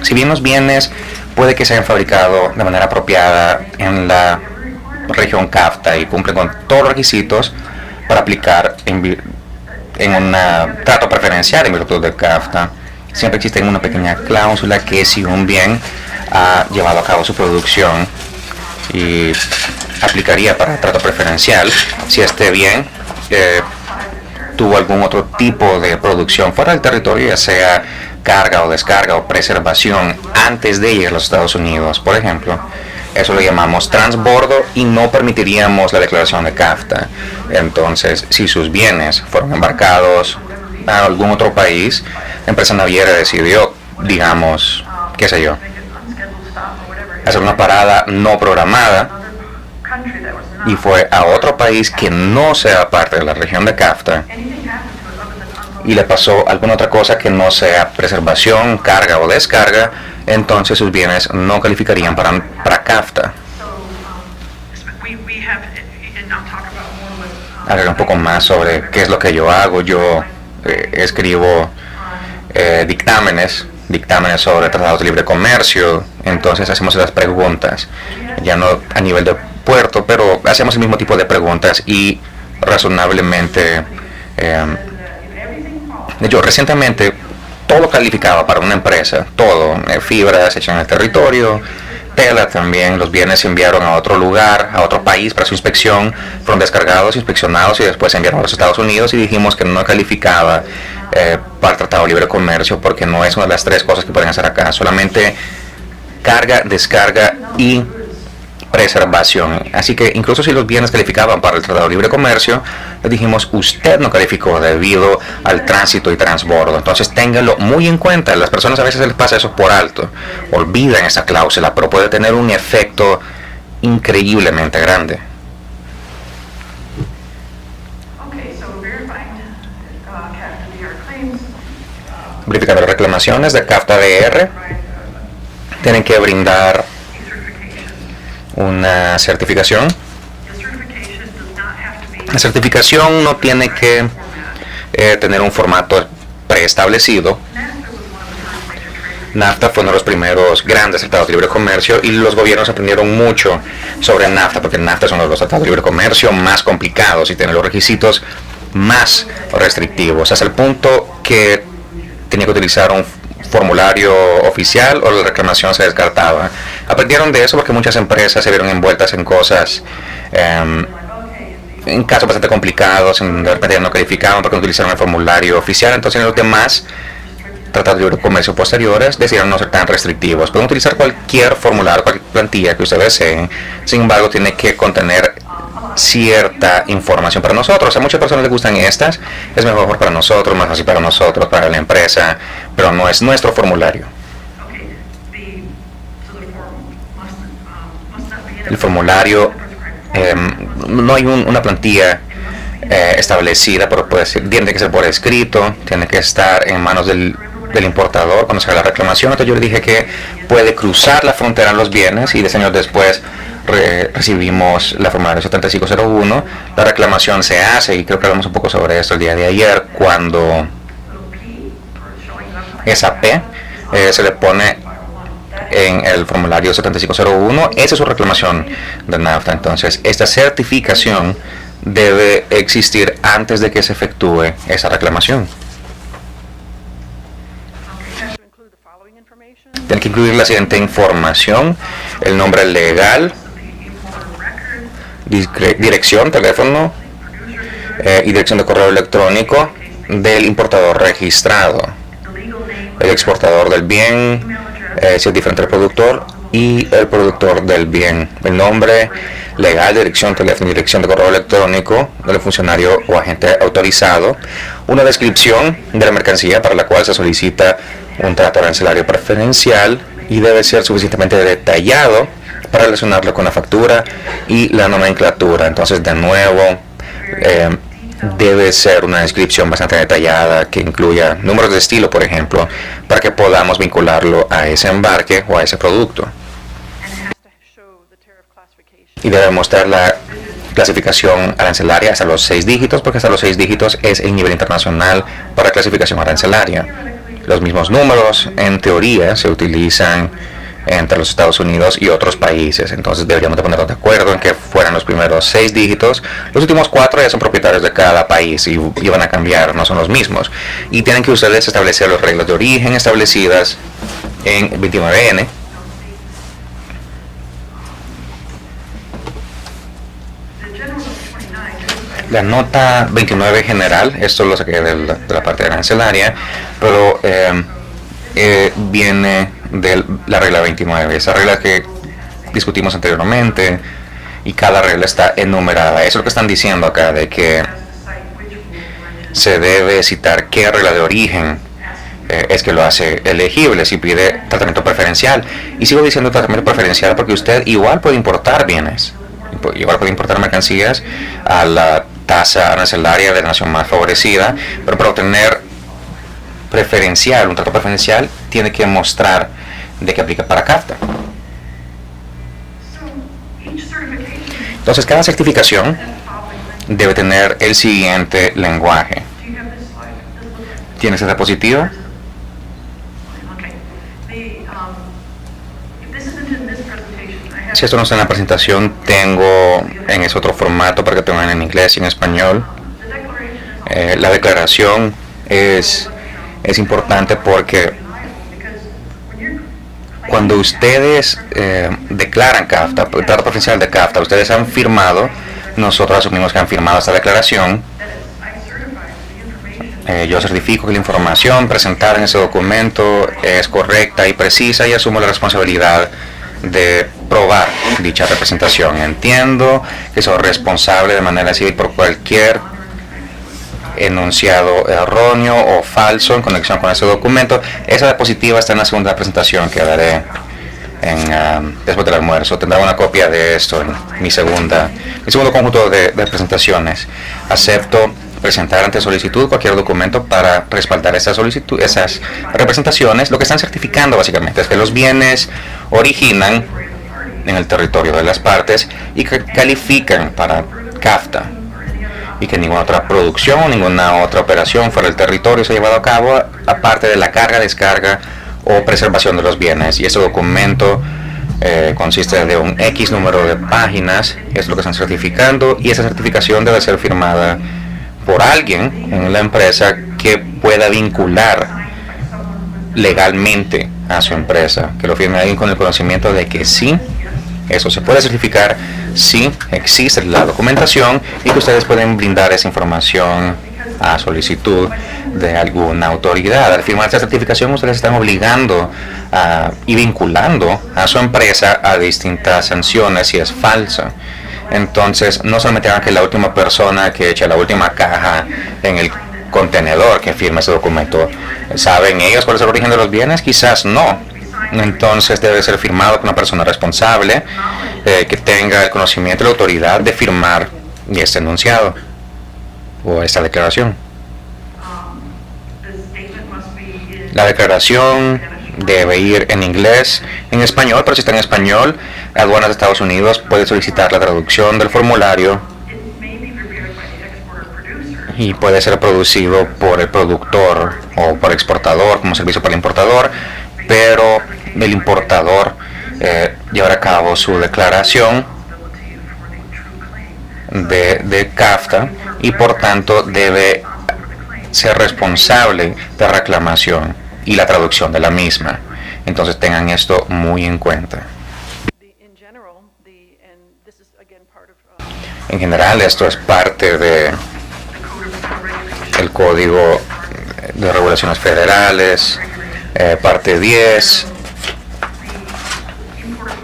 si bien los bienes puede que se hayan fabricado de manera apropiada en la región CAFTA y cumplen con todos los requisitos para aplicar en un trato preferencial en virtud del CAFTA, siempre existe una pequeña cláusula que si un bien ha llevado a cabo su producción y aplicaría para trato preferencial si este bien tuvo algún otro tipo de producción fuera del territorio, ya sea carga o descarga o preservación antes de llegar a los Estados Unidos, por ejemplo. Eso lo llamamos transbordo y no permitiríamos la declaración de CAFTA. Entonces, si sus bienes fueron embarcados a algún otro país, la empresa naviera decidió, digamos, qué sé yo, hacer una parada no programada y fue a otro país que no sea parte de la región de CAFTA y le pasó alguna otra cosa que no sea preservación, carga o descarga, entonces sus bienes no calificarían para CAFTA. Hablar un poco más sobre qué es lo que yo hago. Yo escribo dictámenes sobre tratados de libre comercio, entonces hacemos esas preguntas, ya no a nivel de puerto, pero hacemos el mismo tipo de preguntas y razonablemente yo recientemente todo calificaba para una empresa, todo, fibras hechas en el territorio, tela también, los bienes se enviaron a otro lugar, a otro país para su inspección, fueron descargados, inspeccionados y después se enviaron a los Estados Unidos y dijimos que no calificaba para el Tratado de Libre Comercio porque no es una de las tres cosas que pueden hacer acá, solamente carga, descarga y preservación. Así que incluso si los bienes calificaban para el Tratado de Libre Comercio, le dijimos, usted no calificó debido al tránsito y transbordo. Entonces ténganlo muy en cuenta. Las personas a veces les pasa eso por alto, olvidan esa cláusula, pero puede tener un efecto increíblemente grande. Verificando reclamaciones de CAFTA-DR, tienen que brindar una certificación. La certificación no tiene que tener un formato preestablecido. NAFTA fue uno de los primeros grandes tratados de libre comercio y los gobiernos aprendieron mucho sobre NAFTA porque NAFTA es uno de los tratados de libre comercio más complicados y tiene los requisitos más restrictivos, hasta el punto que tenía que utilizar un formulario oficial o la reclamación se descartaba. Aprendieron de eso porque muchas empresas se vieron envueltas en cosas, en casos bastante complicados, en de repente no calificaban porque no utilizaron el formulario oficial. Entonces en los demás tratados de libre comercio posteriores decidieron no ser tan restrictivos. Pueden utilizar cualquier formulario, cualquier plantilla que ustedes deseen, sin embargo tiene que contener cierta información para nosotros. A muchas personas les gustan estas, es mejor para nosotros, más fácil para nosotros, para la empresa, pero no es nuestro formulario. El formulario, no hay una plantilla establecida, pero tiene que ser por escrito, tiene que estar en manos del importador cuando se haga la reclamación. Entonces yo le dije que puede cruzar la frontera en los bienes y 10 años después recibimos la formulario 7501, la reclamación se hace y creo que hablamos un poco sobre esto el día de ayer, cuando esa P se le pone en el formulario 7501. Esa es su reclamación de NAFTA. Entonces, esta certificación debe existir antes de que se efectúe esa reclamación. Tiene que incluir la siguiente información: el nombre legal, dirección, teléfono y dirección de correo electrónico del importador registrado, el exportador del bien, si es diferente al productor, y el productor del bien, el nombre legal, dirección, teléfono y dirección de correo electrónico del funcionario o agente autorizado, una descripción de la mercancía para la cual se solicita un trato arancelario preferencial y debe ser suficientemente detallado para relacionarlo con la factura y la nomenclatura. Entonces, de nuevo, debe ser una descripción bastante detallada que incluya números de estilo, por ejemplo, para que podamos vincularlo a ese embarque o a ese producto. Y debe mostrar la clasificación arancelaria hasta los 6 dígitos, porque hasta los 6 dígitos es el nivel internacional para clasificación arancelaria. Los mismos números, en teoría, se utilizan entre los Estados Unidos y otros países. Entonces deberíamos de ponernos de acuerdo en que fueran los primeros 6 dígitos. Los últimos 4 ya son propietarios de cada país y van a cambiar, no son los mismos. Y tienen que ustedes establecer las reglas de origen establecidas en 29N. La nota 29 general, esto lo saqué de la parte arancelaria, pero viene de la regla 29, esa regla que discutimos anteriormente, y cada regla está enumerada. Eso es lo que están diciendo acá, de que se debe citar qué regla de origen es que lo hace elegible, si pide tratamiento preferencial. Y sigo diciendo tratamiento preferencial porque usted igual puede importar bienes, igual puede importar mercancías a la tasa arancelaria de la nación más favorecida, pero para obtener preferencial, un trato preferencial, tiene que mostrar de que aplica para CAFTA. Entonces, cada certificación debe tener el siguiente lenguaje. ¿Tienes esta diapositiva? Si esto no está en la presentación, tengo en ese otro formato para que tengan en inglés y en español. La declaración es importante porque cuando ustedes declaran CAFTA, el trato preferencial de CAFTA, ustedes han firmado, nosotros asumimos que han firmado esta declaración. Yo certifico que la información presentada en ese documento es correcta y precisa y asumo la responsabilidad de probar dicha representación. Entiendo que soy responsable de manera civil por cualquier enunciado erróneo o falso en conexión con ese documento. Esa diapositiva está en la segunda presentación que daré después del almuerzo. Tendrá una copia de esto en mi segundo conjunto de presentaciones. Acepto presentar ante solicitud cualquier documento para respaldar esas representaciones. Lo que están certificando básicamente es que los bienes originan en el territorio de las partes y que califican para CAFTA, y que ninguna otra producción o ninguna otra operación fuera del territorio se ha llevado a cabo aparte de la carga, descarga o preservación de los bienes. Y ese documento consiste de un X número de páginas, es lo que están certificando, y esa certificación debe ser firmada por alguien en la empresa que pueda vincular legalmente a su empresa, que lo firme alguien con el conocimiento de que sí, eso se puede certificar, sí existe la documentación y que ustedes pueden brindar esa información a solicitud de alguna autoridad. Al firmar esta certificación, ustedes están obligando y vinculando a su empresa a distintas sanciones si es falsa. Entonces, no solamente hagan que la última persona que eche la última caja en el contenedor que firma ese documento, ¿saben ellos cuál es el origen de los bienes? Quizás no. Entonces debe ser firmado por una persona responsable que tenga el conocimiento y la autoridad de firmar este enunciado o esta declaración. La declaración debe ir en inglés, en español, pero si está en español, Aduanas de Estados Unidos puede solicitar la traducción del formulario y puede ser producido por el productor o por el exportador como servicio para el importador, pero el importador llevar a cabo su declaración de CAFTA y por tanto debe ser responsable de reclamación y la traducción de la misma. Entonces tengan esto muy en cuenta. En general, esto es parte de el Código de Regulaciones Federales, parte 10.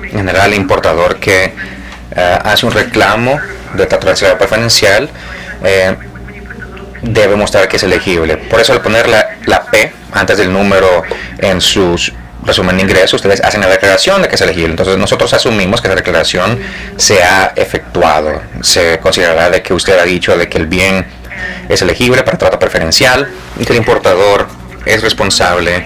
En general, el importador que hace un reclamo de trazabilidad preferencial debe mostrar que es elegible. Por eso, al poner la P antes del número en sus resumen de ingresos, ustedes hacen la declaración de que es elegible. Entonces nosotros asumimos que la declaración se ha efectuado. Se considerará de que usted ha dicho de que el bien es elegible para trato preferencial y que el importador es responsable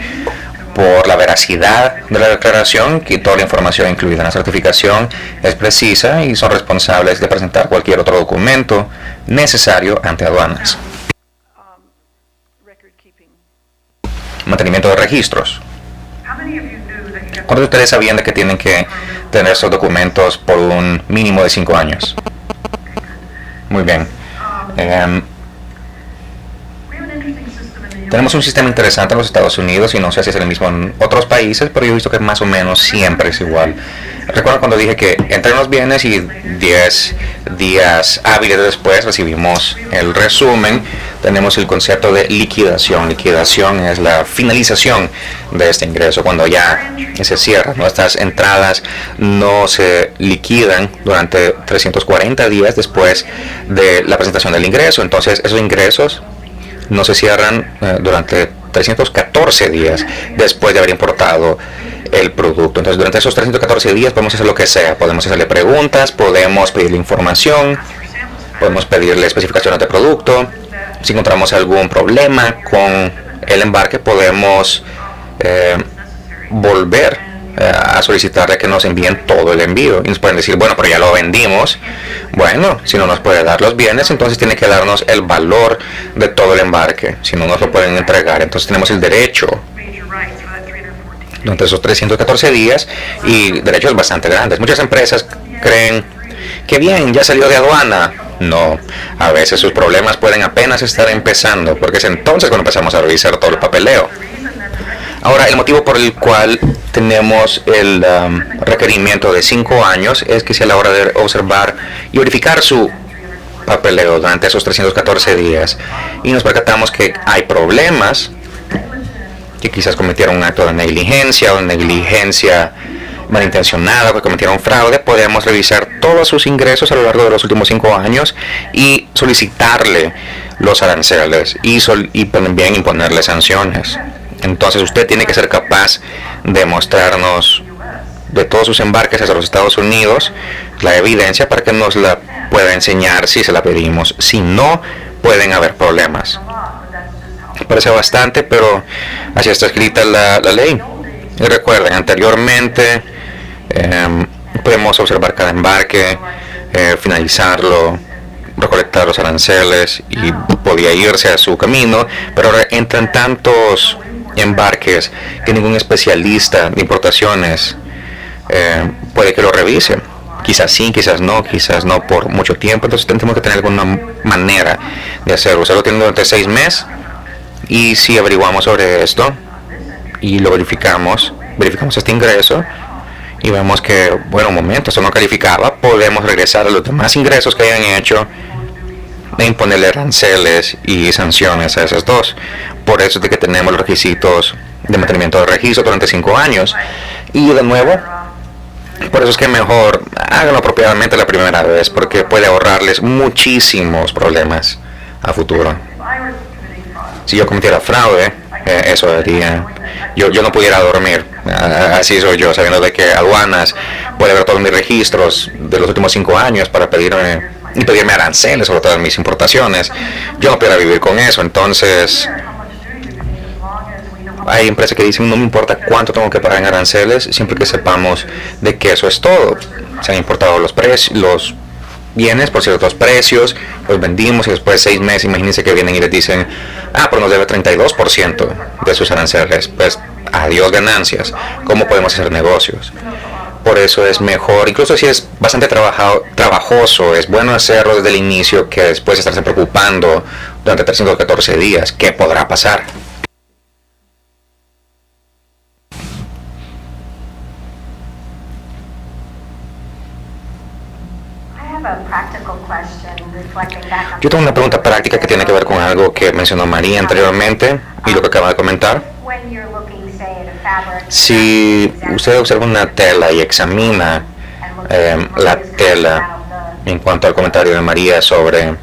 por la veracidad de la declaración, que toda la información incluida en la certificación es precisa y son responsables de presentar cualquier otro documento necesario ante aduanas. Mantenimiento de registros. ¿Cuántos de ustedes sabían de que tienen que tener estos documentos por un mínimo de 5 años? Muy bien. Tenemos un sistema interesante en los Estados Unidos y no sé si es el mismo en otros países, pero yo he visto que más o menos siempre es igual. Recuerdo cuando dije que entran los bienes y 10 días hábiles después recibimos el resumen. Tenemos el concepto de liquidación. Liquidación es la finalización de este ingreso. Cuando ya se cierra, nuestras entradas no se liquidan durante 340 días después de la presentación del ingreso. Entonces esos ingresos no se cierran durante 314 días después de haber importado el producto. Entonces durante esos 314 días podemos hacer lo que sea. Podemos hacerle preguntas, podemos pedirle información, podemos pedirle especificaciones de producto. Si encontramos algún problema con el embarque, podemos volver a solicitarle que nos envíen todo el envío. Y nos pueden decir, bueno, pero ya lo vendimos. Bueno, si no nos puede dar los bienes, entonces tiene que darnos el valor de todo el embarque. Si no nos lo pueden entregar, entonces tenemos el derecho durante esos 314 días, y derechos bastante grandes. Muchas empresas creen que bien, ya salió de aduana. No, a veces sus problemas pueden apenas estar empezando, porque es entonces cuando empezamos a revisar todo el papeleo. Ahora, el motivo por el cual tenemos el requerimiento de 5 años es que si a la hora de observar y verificar su papeleo durante esos 314 días y nos percatamos que hay problemas, que quizás cometieron un acto de negligencia o negligencia malintencionada, que cometieron fraude, podemos revisar todos sus ingresos a lo largo de los últimos 5 años y solicitarle los aranceles y también imponerle sanciones. Entonces usted tiene que ser capaz de mostrarnos de todos sus embarques hacia los Estados Unidos la evidencia para que nos la pueda enseñar si se la pedimos. Si no, pueden haber problemas. Parece bastante, pero así está escrita la ley. Y recuerden, anteriormente podemos observar cada embarque, finalizarlo, recolectar los aranceles y podía irse a su camino, pero ahora entran tantos embarques que ningún especialista de importaciones puede que lo revise. Quizás sí, quizás no por mucho tiempo. Entonces tenemos que tener alguna manera de hacerlo. Usted lo tiene durante 6 meses y si averiguamos sobre esto y lo verificamos este ingreso y vemos que, bueno, un momento, eso no calificaba, podemos regresar a los demás ingresos que hayan hecho e imponerle aranceles y sanciones a esas dos. Por eso es de que tenemos los requisitos de mantenimiento de registro durante 5 años. Y de nuevo, por eso es que mejor háganlo apropiadamente la primera vez, porque puede ahorrarles muchísimos problemas a futuro. Si yo cometiera fraude, eso haría, yo no pudiera dormir. Así soy yo, sabiendo de que aduanas puede ver todos mis registros de los últimos 5 años para pedirme aranceles sobre todas mis importaciones. Yo no pudiera vivir con eso. Entonces hay empresas que dicen, no me importa cuánto tengo que pagar en aranceles, siempre que sepamos de que eso es todo. Se han importado los bienes por ciertos precios, los vendimos y después de 6 meses, imagínense que vienen y les dicen, pero nos debe 32% de sus aranceles. Pues adiós ganancias. ¿Cómo podemos hacer negocios? Por eso es mejor, incluso si es bastante trabajoso, es bueno hacerlo desde el inicio que después estarse preocupando durante 314 días. ¿Qué podrá pasar? Yo tengo una pregunta práctica que tiene que ver con algo que mencionó María anteriormente y lo que acaba de comentar. Si usted observa una tela y examina la tela en cuanto al comentario de María sobre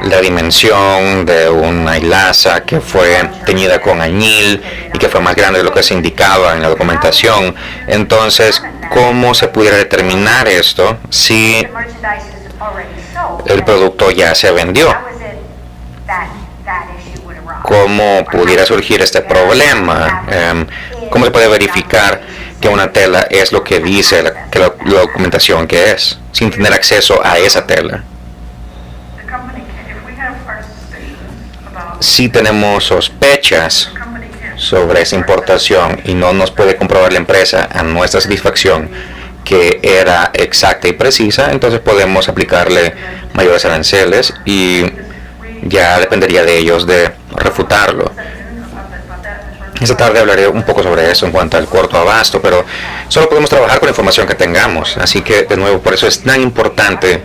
la dimensión de una hilaza que fue teñida con añil y que fue más grande de lo que se indicaba en la documentación, entonces, ¿cómo se pudiera determinar esto si el producto ya se vendió? ¿Cómo pudiera surgir este problema? ¿Cómo se puede verificar que una tela es lo que dice la documentación que es, sin tener acceso a esa tela? Si tenemos sospechas sobre esa importación y no nos puede comprobar la empresa a nuestra satisfacción que era exacta y precisa, entonces podemos aplicarle mayores aranceles y ya dependería de ellos de refutarlo. Esta tarde hablaré un poco sobre eso en cuanto al corto abasto, pero solo podemos trabajar con la información que tengamos. Así que, de nuevo, por eso es tan importante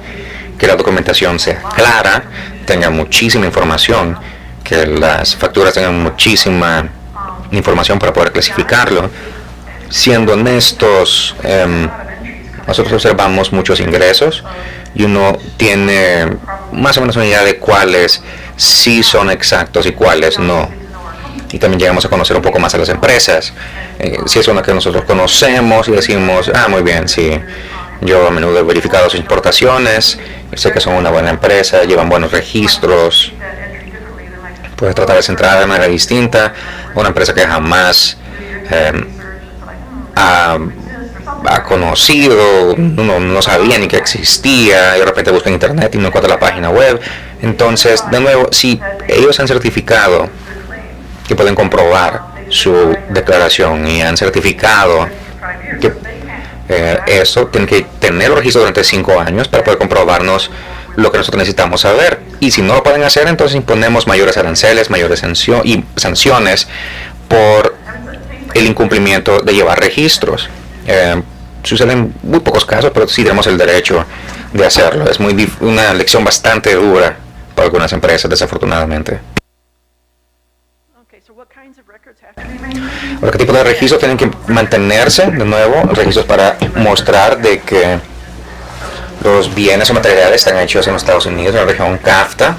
que la documentación sea clara, tenga muchísima información, que las facturas tengan muchísima información para poder clasificarlo. Siendo honestos, nosotros observamos muchos ingresos y uno tiene más o menos una idea de cuáles sí son exactos y cuáles no. Y también llegamos a conocer un poco más a las empresas. Si es una que nosotros conocemos y decimos, muy bien, sí, yo a menudo he verificado sus importaciones, sé que son una buena empresa, llevan buenos registros, puedes tratar esa entrada de manera distinta. Una empresa que jamás ha conocido, no sabía ni que existía, y de repente busca en internet y no encuentra la página web. Entonces, de nuevo, si ellos han certificado que pueden comprobar su declaración y han certificado que eso, tienen que tener el registro durante 5 años para poder comprobarnos lo que nosotros necesitamos saber. Y si no lo pueden hacer, entonces imponemos mayores aranceles, mayores sanciones por el incumplimiento de llevar registros. Suceden muy pocos casos, pero sí tenemos el derecho de hacerlo. Es una lección bastante dura para algunas empresas, desafortunadamente. Ahora, ¿qué tipo de registros tienen que mantenerse? De nuevo, registros para mostrar de que los bienes o materiales están hechos en los Estados Unidos, en la región CAFTA.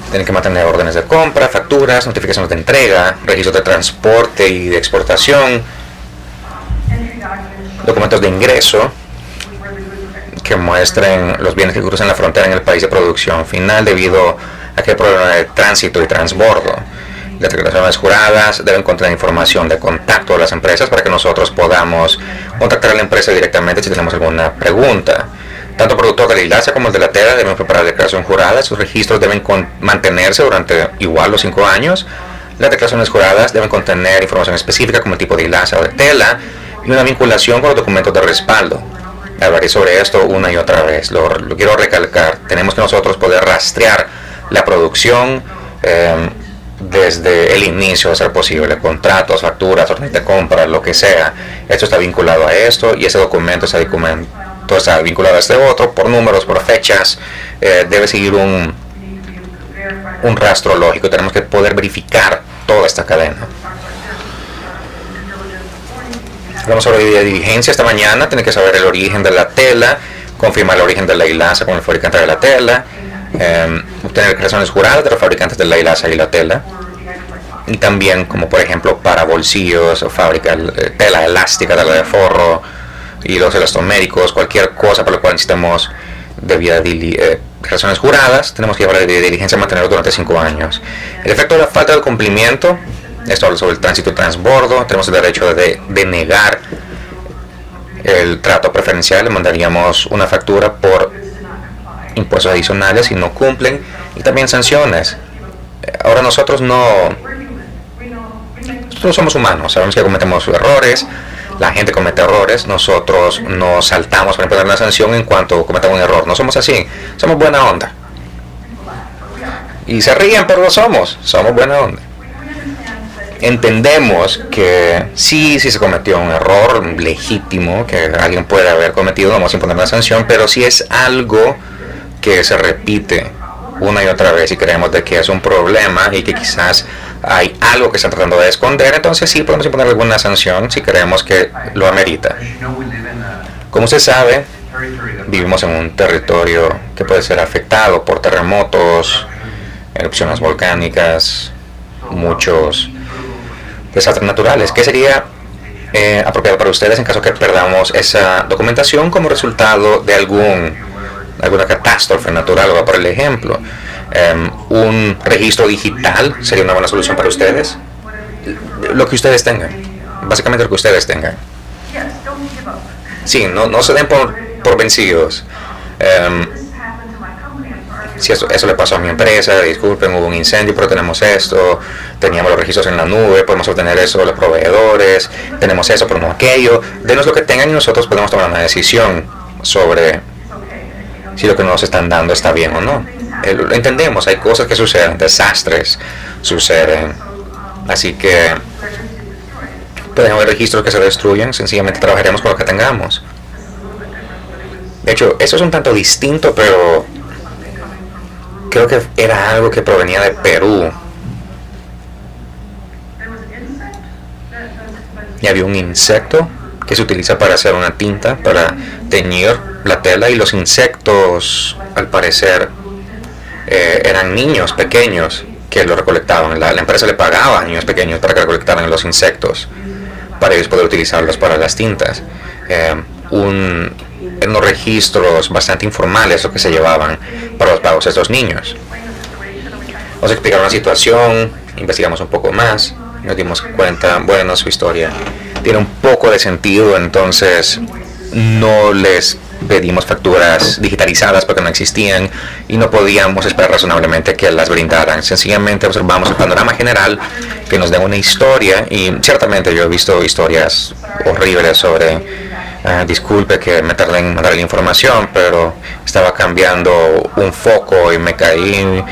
Tienen que mantener órdenes de compra, facturas, notificaciones de entrega, registros de transporte y de exportación, documentos de ingreso que muestren los bienes que cruzan la frontera en el país de producción final debido a que hay problemas de tránsito y transbordo. Las declaraciones juradas deben contener información de contacto de las empresas para que nosotros podamos contactar a la empresa directamente si tenemos alguna pregunta. Tanto el productor de la hilaza como el de la tela deben preparar la declaración jurada. Sus registros deben mantenerse durante igual los 5 años. Las declaraciones juradas deben contener información específica como el tipo de hilaza o de tela y una vinculación con los documentos de respaldo. Hablaré sobre esto una y otra vez. Lo quiero recalcar. Tenemos que nosotros poder rastrear la producción desde el inicio, de ser posible, contratos, facturas, órdenes de compra, lo que sea. Esto está vinculado a esto y ese documento está vinculado a este otro por números, por fechas. Debe seguir un rastro lógico. Tenemos que poder verificar toda esta cadena. Hablamos sobre diligencia esta mañana. Tiene que saber el origen de la tela, confirmar el origen de la hilaza con el fabricante de la tela, obtener declaraciones juradas de los fabricantes de la hilaza y la tela, y también, como por ejemplo para bolsillos o fábrica, tela elástica, tela de forro, hilos elastoméricos, cualquier cosa por la cual necesitamos debida declaraciones juradas, tenemos que llevar de diligencia a mantenerlo durante 5 años. El efecto de la falta de cumplimiento, esto habla sobre el tránsito y transbordo. Tenemos el derecho de denegar el trato preferencial. Le mandaríamos una factura por impuestos adicionales si no cumplen, y también sanciones. Ahora nosotros no Nosotros somos humanos, sabemos que cometemos errores, la gente comete errores, nosotros nos saltamos para imponer una sanción en cuanto cometamos un error. No somos así, somos buena onda. Y se ríen, pero lo somos buena onda. Entendemos que sí se cometió un error legítimo, que alguien puede haber cometido, no vamos a imponer una sanción, pero si es algo que se repite una y otra vez y creemos de que es un problema y que quizás hay algo que están tratando de esconder, entonces sí podemos imponer alguna sanción si creemos que lo amerita. Como usted sabe, vivimos en un territorio que puede ser afectado por terremotos, erupciones volcánicas, muchos desastres naturales. ¿Qué sería apropiado para ustedes en caso que perdamos esa documentación como resultado de alguna catástrofe natural? O por el ejemplo, un registro digital sería una buena solución para ustedes. Lo que ustedes tengan, básicamente lo que ustedes tengan. Sí, no se den por vencidos. Si eso le pasó a mi empresa, disculpen, hubo un incendio, pero tenemos esto, teníamos los registros en la nube, podemos obtener eso de los proveedores, tenemos eso, pero no aquello. Denos lo que tengan y nosotros podemos tomar una decisión sobre si lo que nos están dando está bien o no. Entendemos, hay cosas que suceden, desastres suceden, así que pueden haber registros que se destruyen, sencillamente trabajaremos con lo que tengamos. De hecho, eso es un tanto distinto, pero creo que era algo que provenía de Perú. Y había un insecto que se utiliza para hacer una tinta, para teñir la tela, y los insectos, al parecer, eran niños pequeños que lo recolectaban. La empresa le pagaba a niños pequeños para que recolectaran los insectos, para ellos poder utilizarlos para las tintas. En unos registros bastante informales lo que se llevaban para los pagos a estos niños. Nos explicaron la situación, investigamos un poco más, nos dimos cuenta, bueno, su historia tiene un poco de sentido, entonces no les pedimos facturas digitalizadas porque no existían y no podíamos esperar razonablemente que las brindaran. Sencillamente observamos el panorama general, que nos den una historia, y ciertamente yo he visto historias horribles sobre disculpe que me tardé en mandar la información, pero estaba cambiando un foco y me caí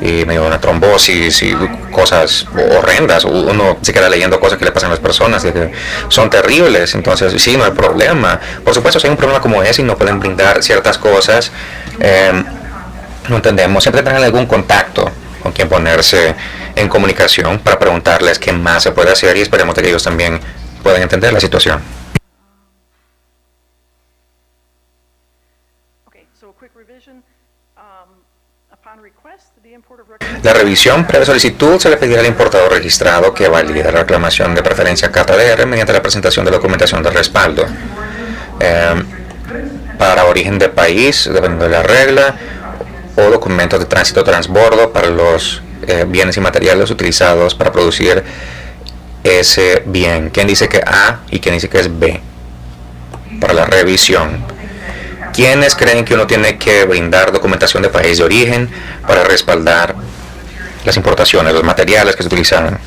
y me dio una trombosis y cosas horrendas. Uno se queda leyendo cosas que le pasan a las personas y que son terribles. Entonces sí, no hay problema. Por supuesto, si hay un problema como ese y no pueden brindar ciertas cosas, no entendemos. Siempre tengan algún contacto con quien ponerse en comunicación para preguntarles qué más se puede hacer, y esperemos que ellos también puedan entender la situación. La revisión previa solicitud se le pedirá al importador registrado que valide la reclamación de preferencia KTDR mediante la presentación de documentación de respaldo. Para origen de país, dependiendo de la regla, o documentos de tránsito transbordo para los bienes y materiales utilizados para producir ese bien. ¿Quién dice que A y quién dice que es B? Para la revisión. ¿Quiénes creen que uno tiene que brindar documentación de país de origen para respaldar las importaciones, los materiales que se utilizaron?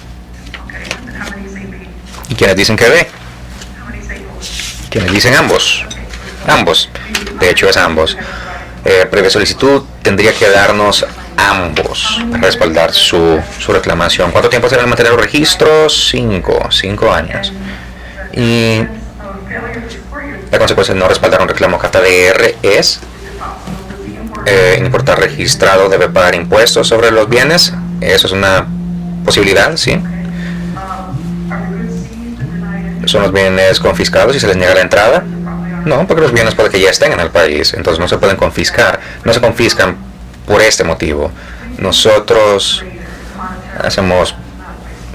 ¿Y quiénes dicen que B? ¿Quiénes dicen ambos? Ambos. De hecho es ambos. Previa solicitud tendría que darnos ambos para respaldar su reclamación. ¿Cuánto tiempo se van a mantener los registros? 5 años. Y la consecuencia de no respaldar un reclamo KTDR es importar registrado debe pagar impuestos sobre los bienes. Eso es una posibilidad, ¿sí? ¿Son los bienes confiscados y se les niega la entrada? No, porque los bienes puede que ya estén en el país, entonces no se pueden confiscar. No se confiscan por este motivo. Nosotros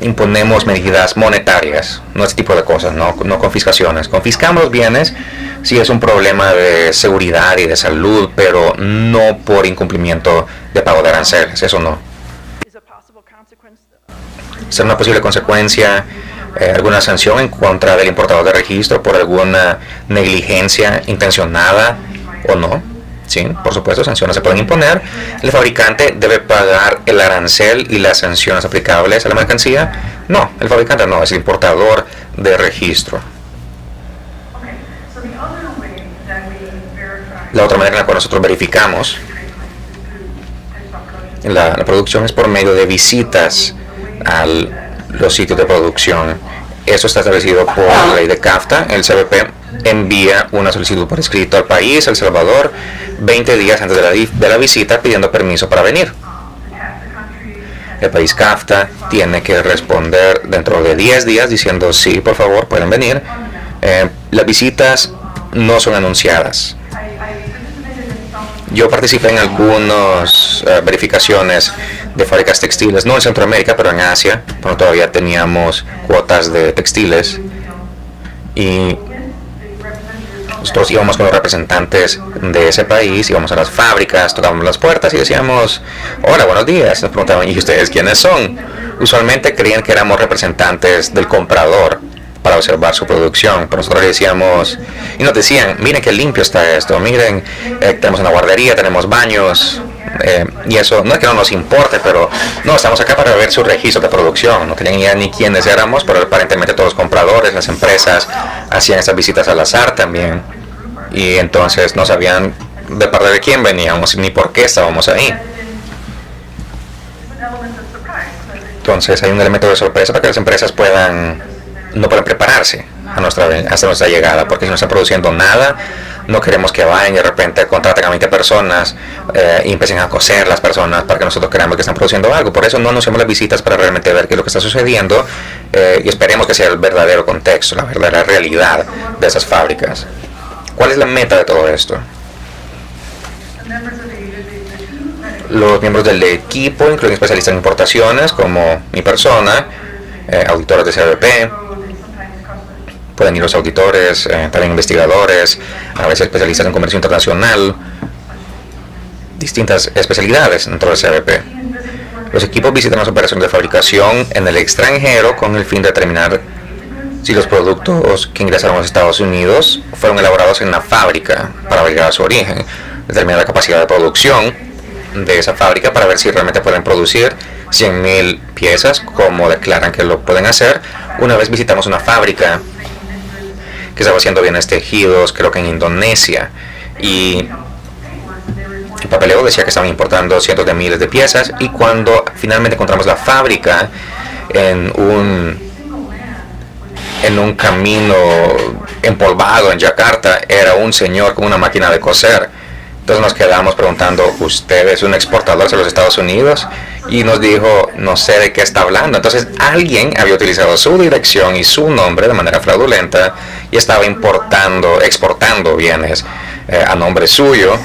imponemos medidas monetarias, no este tipo de cosas, no confiscaciones. Confiscamos los bienes si es un problema de seguridad y de salud, pero no por incumplimiento de pago de aranceles, eso no. ¿Será una posible consecuencia alguna sanción en contra del importador de registro por alguna negligencia intencionada o no? Sí, por supuesto, sanciones se pueden imponer. El fabricante debe pagar el arancel y las sanciones aplicables a la mercancía No, el fabricante no, es el importador de registro. La otra manera en la cual nosotros verificamos la producción es por medio de visitas a los sitios de producción. Eso está establecido por la ley de CAFTA. El CBP envía una solicitud por escrito al país, El Salvador, 20 días antes de la visita pidiendo permiso para venir. El país CAFTA tiene que responder dentro de 10 días diciendo sí, por favor, pueden venir. Las visitas no son anunciadas. Yo participé en algunas verificaciones de fábricas textiles, no en Centroamérica, pero en Asia, cuando todavía teníamos cuotas de textiles. Y nosotros íbamos con los representantes de ese país, íbamos a las fábricas, tocábamos las puertas y decíamos, hola, buenos días. Nos preguntaban, ¿y ustedes quiénes son? Usualmente creían que éramos representantes del comprador para observar su producción, pero nosotros le decíamos, y nos decían, miren qué limpio está esto, miren, tenemos una guardería, tenemos baños, y eso no es que no nos importe, pero no, estamos acá para ver su registro de producción. No tenían idea ni quiénes éramos, pero aparentemente todos los compradores, las empresas hacían esas visitas al azar también, y entonces no sabían de parte de quién veníamos ni por qué estábamos ahí. Entonces hay un elemento de sorpresa para que las empresas no pueden prepararse hasta nuestra llegada, porque si no están produciendo nada, no queremos que vayan y de repente contraten a 20 personas y empiecen a coser las personas para que nosotros creamos que están produciendo algo. Por eso no anunciamos las visitas para realmente ver qué es lo que está sucediendo y esperemos que sea el verdadero contexto, la verdadera realidad de esas fábricas. ¿Cuál es la meta de todo esto? Los miembros del equipo incluyen especialistas en importaciones como mi persona, auditores de CBP, pueden ir los auditores, también investigadores, a veces especialistas en comercio internacional, distintas especialidades dentro del CBP. Los equipos visitan las operaciones de fabricación en el extranjero con el fin de determinar si los productos que ingresaron a los Estados Unidos fueron elaborados en la fábrica para verificar su origen, determinar la capacidad de producción de esa fábrica para ver si realmente pueden producir 100,000 piezas como declaran que lo pueden hacer. Una vez visitamos una fábrica que estaba haciendo bienes tejidos, creo que en Indonesia, y el papeleo decía que estaban importando cientos de miles de piezas, y cuando finalmente encontramos la fábrica en un camino empolvado en Yakarta, era un señor con una máquina de coser. Entonces nos quedamos preguntando, ¿usted es un exportador hacia los Estados Unidos? Y nos dijo, no sé de qué está hablando. Entonces alguien había utilizado su dirección y su nombre de manera fraudulenta y estaba exportando bienes a nombre suyo.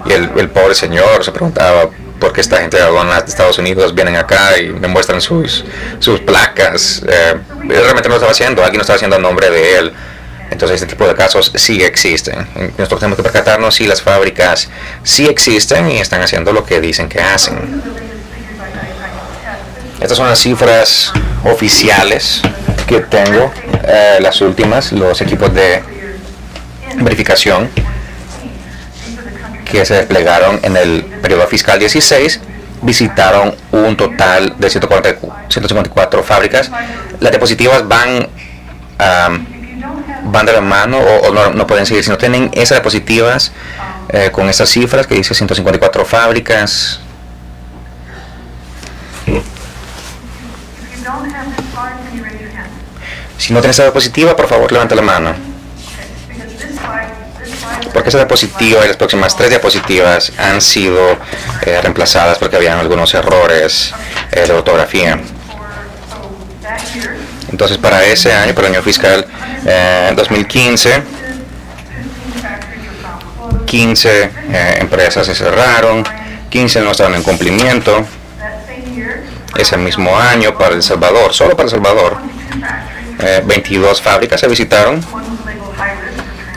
Y el pobre señor se preguntaba por qué esta gente de aduanas de Estados Unidos vienen acá y me muestran sus placas. Realmente no lo estaba haciendo, alguien lo estaba haciendo a nombre de él. Entonces este tipo de casos sí existen. Nosotros tenemos que percatarnos si las fábricas sí existen y están haciendo lo que dicen que hacen. Estas son las cifras oficiales que tengo, las últimas, los equipos de verificación que se desplegaron en el periodo fiscal 16 visitaron un total de 154 fábricas. Las diapositivas van de la mano o no pueden seguir. Si no tienen esas diapositivas con esas cifras que dice 154 fábricas, si no tienen esa diapositiva, por favor levanta la mano, porque esa diapositiva y las próximas 3 diapositivas han sido reemplazadas porque habían algunos errores de ortografía. Entonces para ese año, para el año fiscal 2015, 15 empresas se cerraron, 15 no estaban en cumplimiento. Ese mismo año para El Salvador, solo para El Salvador, 22 fábricas se visitaron.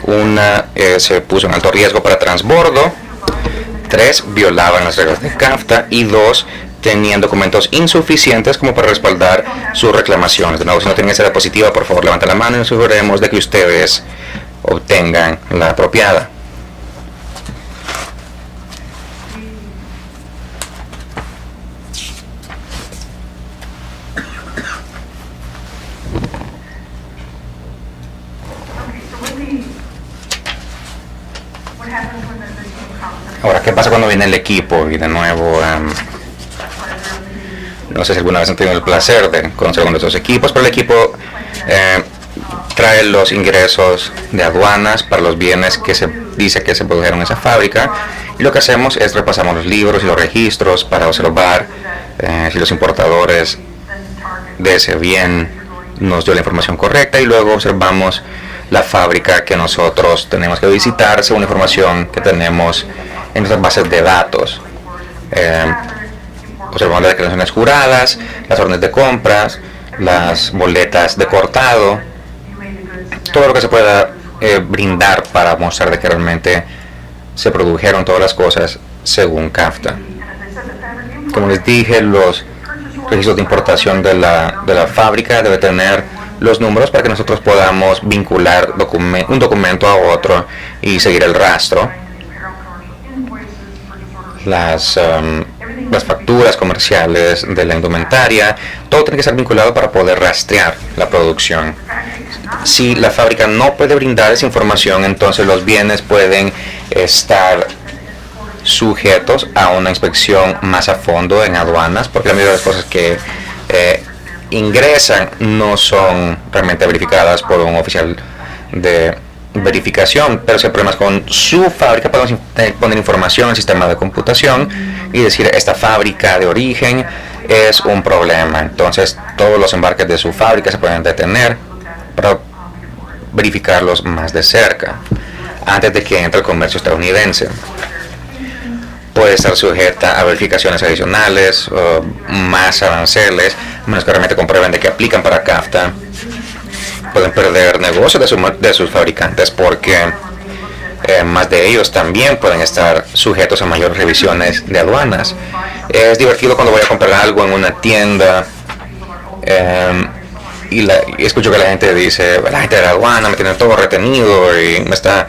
Una se puso en alto riesgo para transbordo, 3 violaban las reglas de CAFTA y 2 tenían documentos insuficientes como para respaldar sus reclamaciones. De nuevo, si no tienen esa diapositiva, por favor levanten la mano y nos aseguraremos de que ustedes obtengan la apropiada. Ahora, ¿qué pasa cuando viene el equipo? Y de nuevo, no sé si alguna vez han tenido el placer de conocer uno de esos equipos, pero el equipo trae los ingresos de aduanas para los bienes que se dice que se produjeron en esa fábrica, y lo que hacemos es repasamos los libros y los registros para observar si los importadores de ese bien nos dio la información correcta, y luego observamos la fábrica que nosotros tenemos que visitar según la información que tenemos en nuestras bases de datos. Observamos las declaraciones juradas, las órdenes de compras, las boletas de cortado, todo lo que se pueda brindar para mostrar de que realmente se produjeron todas las cosas según CAFTA. Como les dije, los registros de importación de la fábrica debe tener los números para que nosotros podamos vincular un documento a otro y seguir el rastro. Las facturas comerciales de la indumentaria, todo tiene que ser vinculado para poder rastrear la producción. Si la fábrica no puede brindar esa información, entonces los bienes pueden estar sujetos a una inspección más a fondo en aduanas, porque la mayoría de las cosas que ingresan no son realmente verificadas por un oficial de verificación, pero si hay problemas con su fábrica, podemos poner información en el sistema de computación y decir esta fábrica de origen es un problema. Entonces todos los embarques de su fábrica se pueden detener para verificarlos más de cerca antes de que entre el comercio estadounidense. Puede estar sujeta a verificaciones adicionales o más aranceles, a menos que realmente comprueben de que aplican para CAFTA. Pueden perder negocios de sus fabricantes porque más de ellos también pueden estar sujetos a mayores revisiones de aduanas. Es divertido cuando voy a comprar algo en una tienda y escucho que la gente dice, la gente de la aduana me tiene todo retenido y me está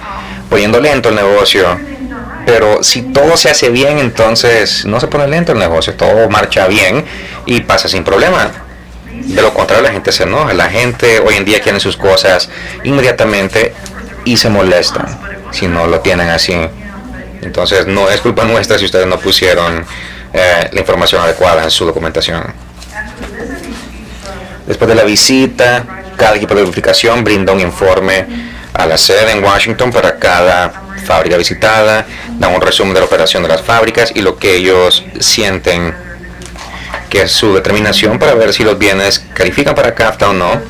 poniendo lento el negocio. Pero si todo se hace bien, entonces no se pone lento el negocio, todo marcha bien y pasa sin problema. De lo contrario, la gente se enoja. La gente hoy en día quiere sus cosas inmediatamente y se molestan si no lo tienen así. Entonces no es culpa nuestra si ustedes no pusieron la información adecuada en su documentación. Después de la visita, cada equipo de verificación brinda un informe a la sede en Washington para cada fábrica visitada, dan un resumen de la operación de las fábricas y lo que ellos sienten que es su determinación para ver si los bienes califican para CAFTA o no.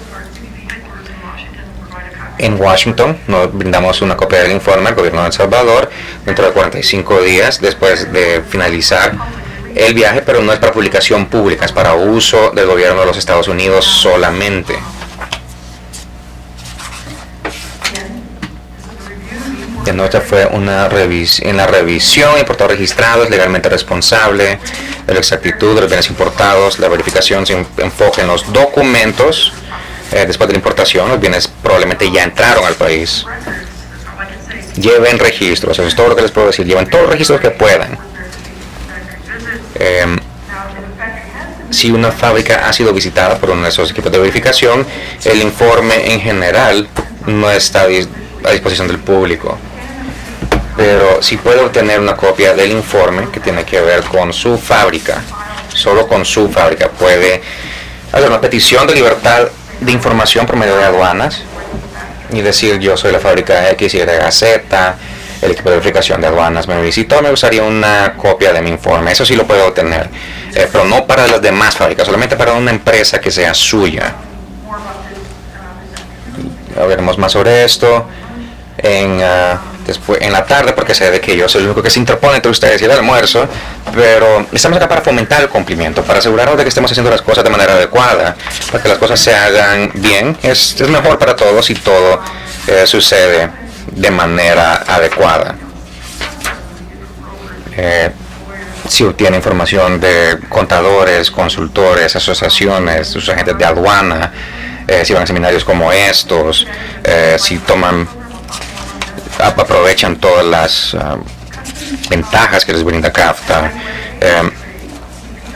En Washington nos brindamos una copia del informe al gobierno de El Salvador dentro de 45 días después de finalizar el viaje, pero no es para publicación pública, es para uso del gobierno de los Estados Unidos solamente. Esta fue en la revisión, importador registrado es legalmente responsable de la exactitud de los bienes importados. La verificación se enfoca en los documentos. Después de la importación, los bienes probablemente ya entraron al país. Lleven registros, eso es todo lo que les puedo decir. Lleven todos los registros que puedan. Si una fábrica ha sido visitada por uno de esos equipos de verificación, el informe en general no está a disposición del público. Pero si puede obtener una copia del informe que tiene que ver con su fábrica, solo con su fábrica, puede hacer una petición de libertad de información por medio de aduanas y decir yo soy la fábrica X, Y, Z, el equipo de verificación de aduanas me visitó, me gustaría una copia de mi informe. Eso sí lo puede obtener, pero no para las demás fábricas, solamente para una empresa que sea suya. Veremos más sobre esto después en la tarde, porque sé de que yo soy el único que se interpone entre ustedes y el almuerzo, pero estamos acá para fomentar el cumplimiento, para asegurarnos de que estemos haciendo las cosas de manera adecuada, para que las cosas se hagan bien. Es mejor para todos si todo sucede de manera adecuada. Si obtiene información de contadores, consultores, asociaciones, sus agentes de aduana, si van a seminarios como estos, si aprovechan todas las ventajas que les brinda CAFTA.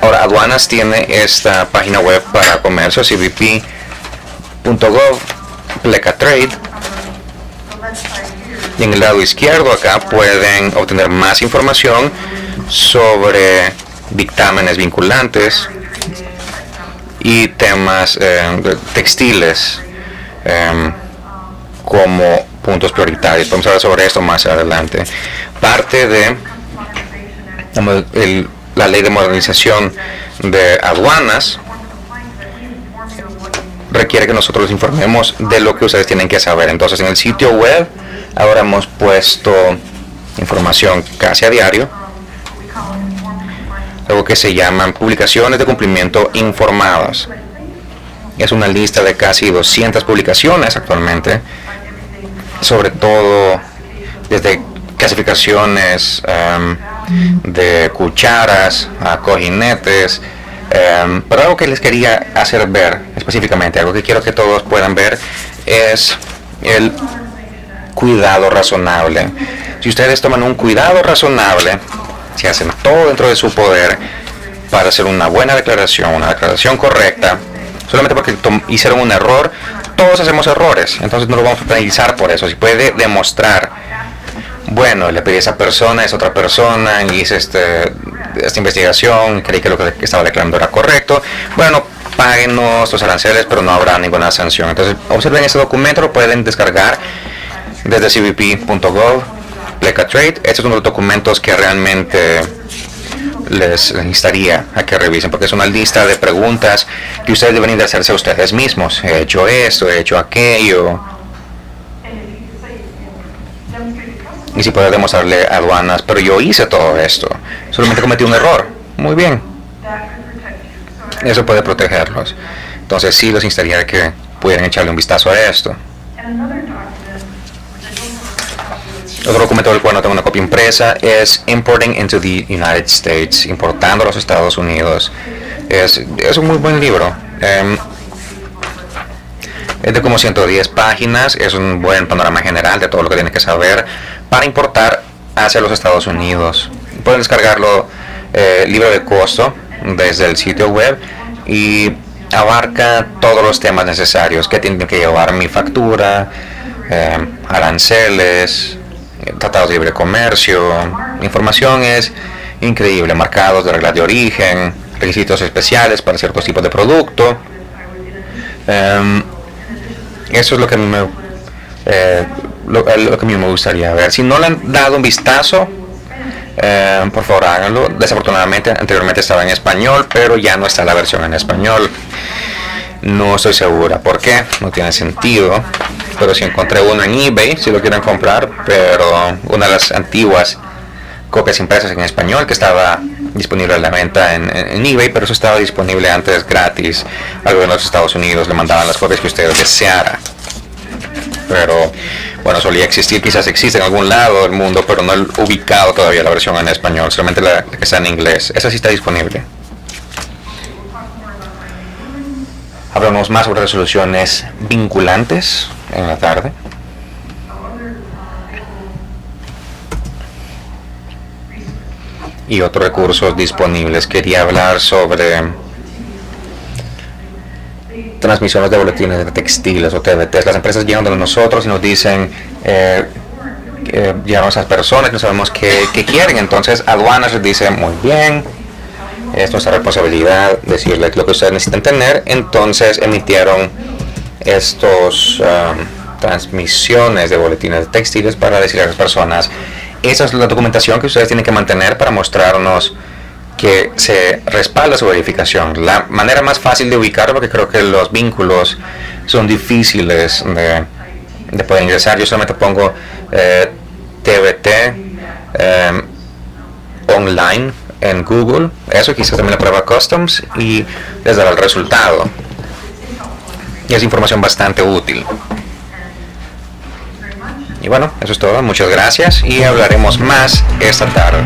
Ahora, aduanas tiene esta página web para comercio, cbp.gov/pleca-trade. Y en el lado izquierdo acá pueden obtener más información sobre dictámenes vinculantes y temas textiles como puntos prioritarios. Vamos a hablar sobre esto más adelante. Parte de la ley de modernización de aduanas requiere que nosotros les informemos de lo que ustedes tienen que saber. Entonces, en el sitio web ahora hemos puesto información casi a diario, algo que se llaman publicaciones de cumplimiento informadas. Es una lista de casi 200 publicaciones actualmente, sobre todo desde clasificaciones de cucharas a cojinetes, pero algo que les quería hacer ver específicamente, algo que quiero que todos puedan ver, es el cuidado razonable. Si ustedes toman un cuidado razonable, si hacen todo dentro de su poder para hacer una buena declaración, una declaración correcta, solamente porque hicieron un error, todos hacemos errores, entonces no lo vamos a penalizar por eso. Si puede demostrar, bueno, le pedí a esa persona, es otra persona, y hice esta investigación, creí que lo que estaba declarando era correcto, bueno, páguenos los aranceles, pero no habrá ninguna sanción. Entonces, observen ese documento, lo pueden descargar desde cbp.gov, Trade. Este es uno de los documentos que realmente les instaría a que revisen, porque es una lista de preguntas que ustedes deben de hacerse a ustedes mismos. He hecho esto, he hecho aquello. Y si puede demostrarle a aduanas, pero yo hice todo esto, solamente cometí un error. Muy bien. Eso puede protegerlos. Entonces sí los instaría a que pudieran echarle un vistazo a esto. Otro documento del cual no tengo una copia impresa es Importing into the United States, importando a los Estados Unidos. Es un muy buen libro. Es de como 110 páginas, es un buen panorama general de todo lo que tiene que saber para importar hacia los Estados Unidos. Pueden descargarlo libre de costo desde el sitio web y abarca todos los temas necesarios que tienen que llevar mi factura, aranceles, tratados de libre comercio. La información es increíble, marcados de reglas de origen, requisitos especiales para ciertos tipos de producto. Eso es lo que a mí lo que a mí me gustaría ver. Si no le han dado un vistazo, por favor háganlo. Desafortunadamente anteriormente estaba en español, pero ya no está la versión en español. No estoy segura por qué, no tiene sentido, pero si encontré uno en eBay, si lo quieren comprar, pero una de las antiguas copias impresas en español que estaba disponible a la venta en eBay, pero eso estaba disponible antes gratis. Algo en los Estados Unidos le mandaban las copias que ustedes deseara, pero bueno, solía existir, quizás existe en algún lado del mundo, pero no he ubicado todavía la versión en español, solamente la que está en inglés. Esa sí está disponible. Hablamos más sobre resoluciones vinculantes en la tarde. Y otros recursos disponibles. Quería hablar sobre transmisiones de boletines de textiles o TBTs. Las empresas llegan de nosotros y nos dicen, llegan a esas personas, no sabemos qué quieren. Entonces aduanas les dice, muy bien, es nuestra responsabilidad decirles lo que ustedes necesitan tener. Entonces emitieron estos transmisiones de boletines de textiles para decirle a las personas, esa es la documentación que ustedes tienen que mantener para mostrarnos que se respalda su verificación. La manera más fácil de ubicarlo, porque creo que los vínculos son difíciles de poder ingresar. Yo solamente pongo TBT online en Google, eso quizás también la prueba Customs y les dará el resultado. Y es información bastante útil. Y bueno, eso es todo, muchas gracias y hablaremos más esta tarde.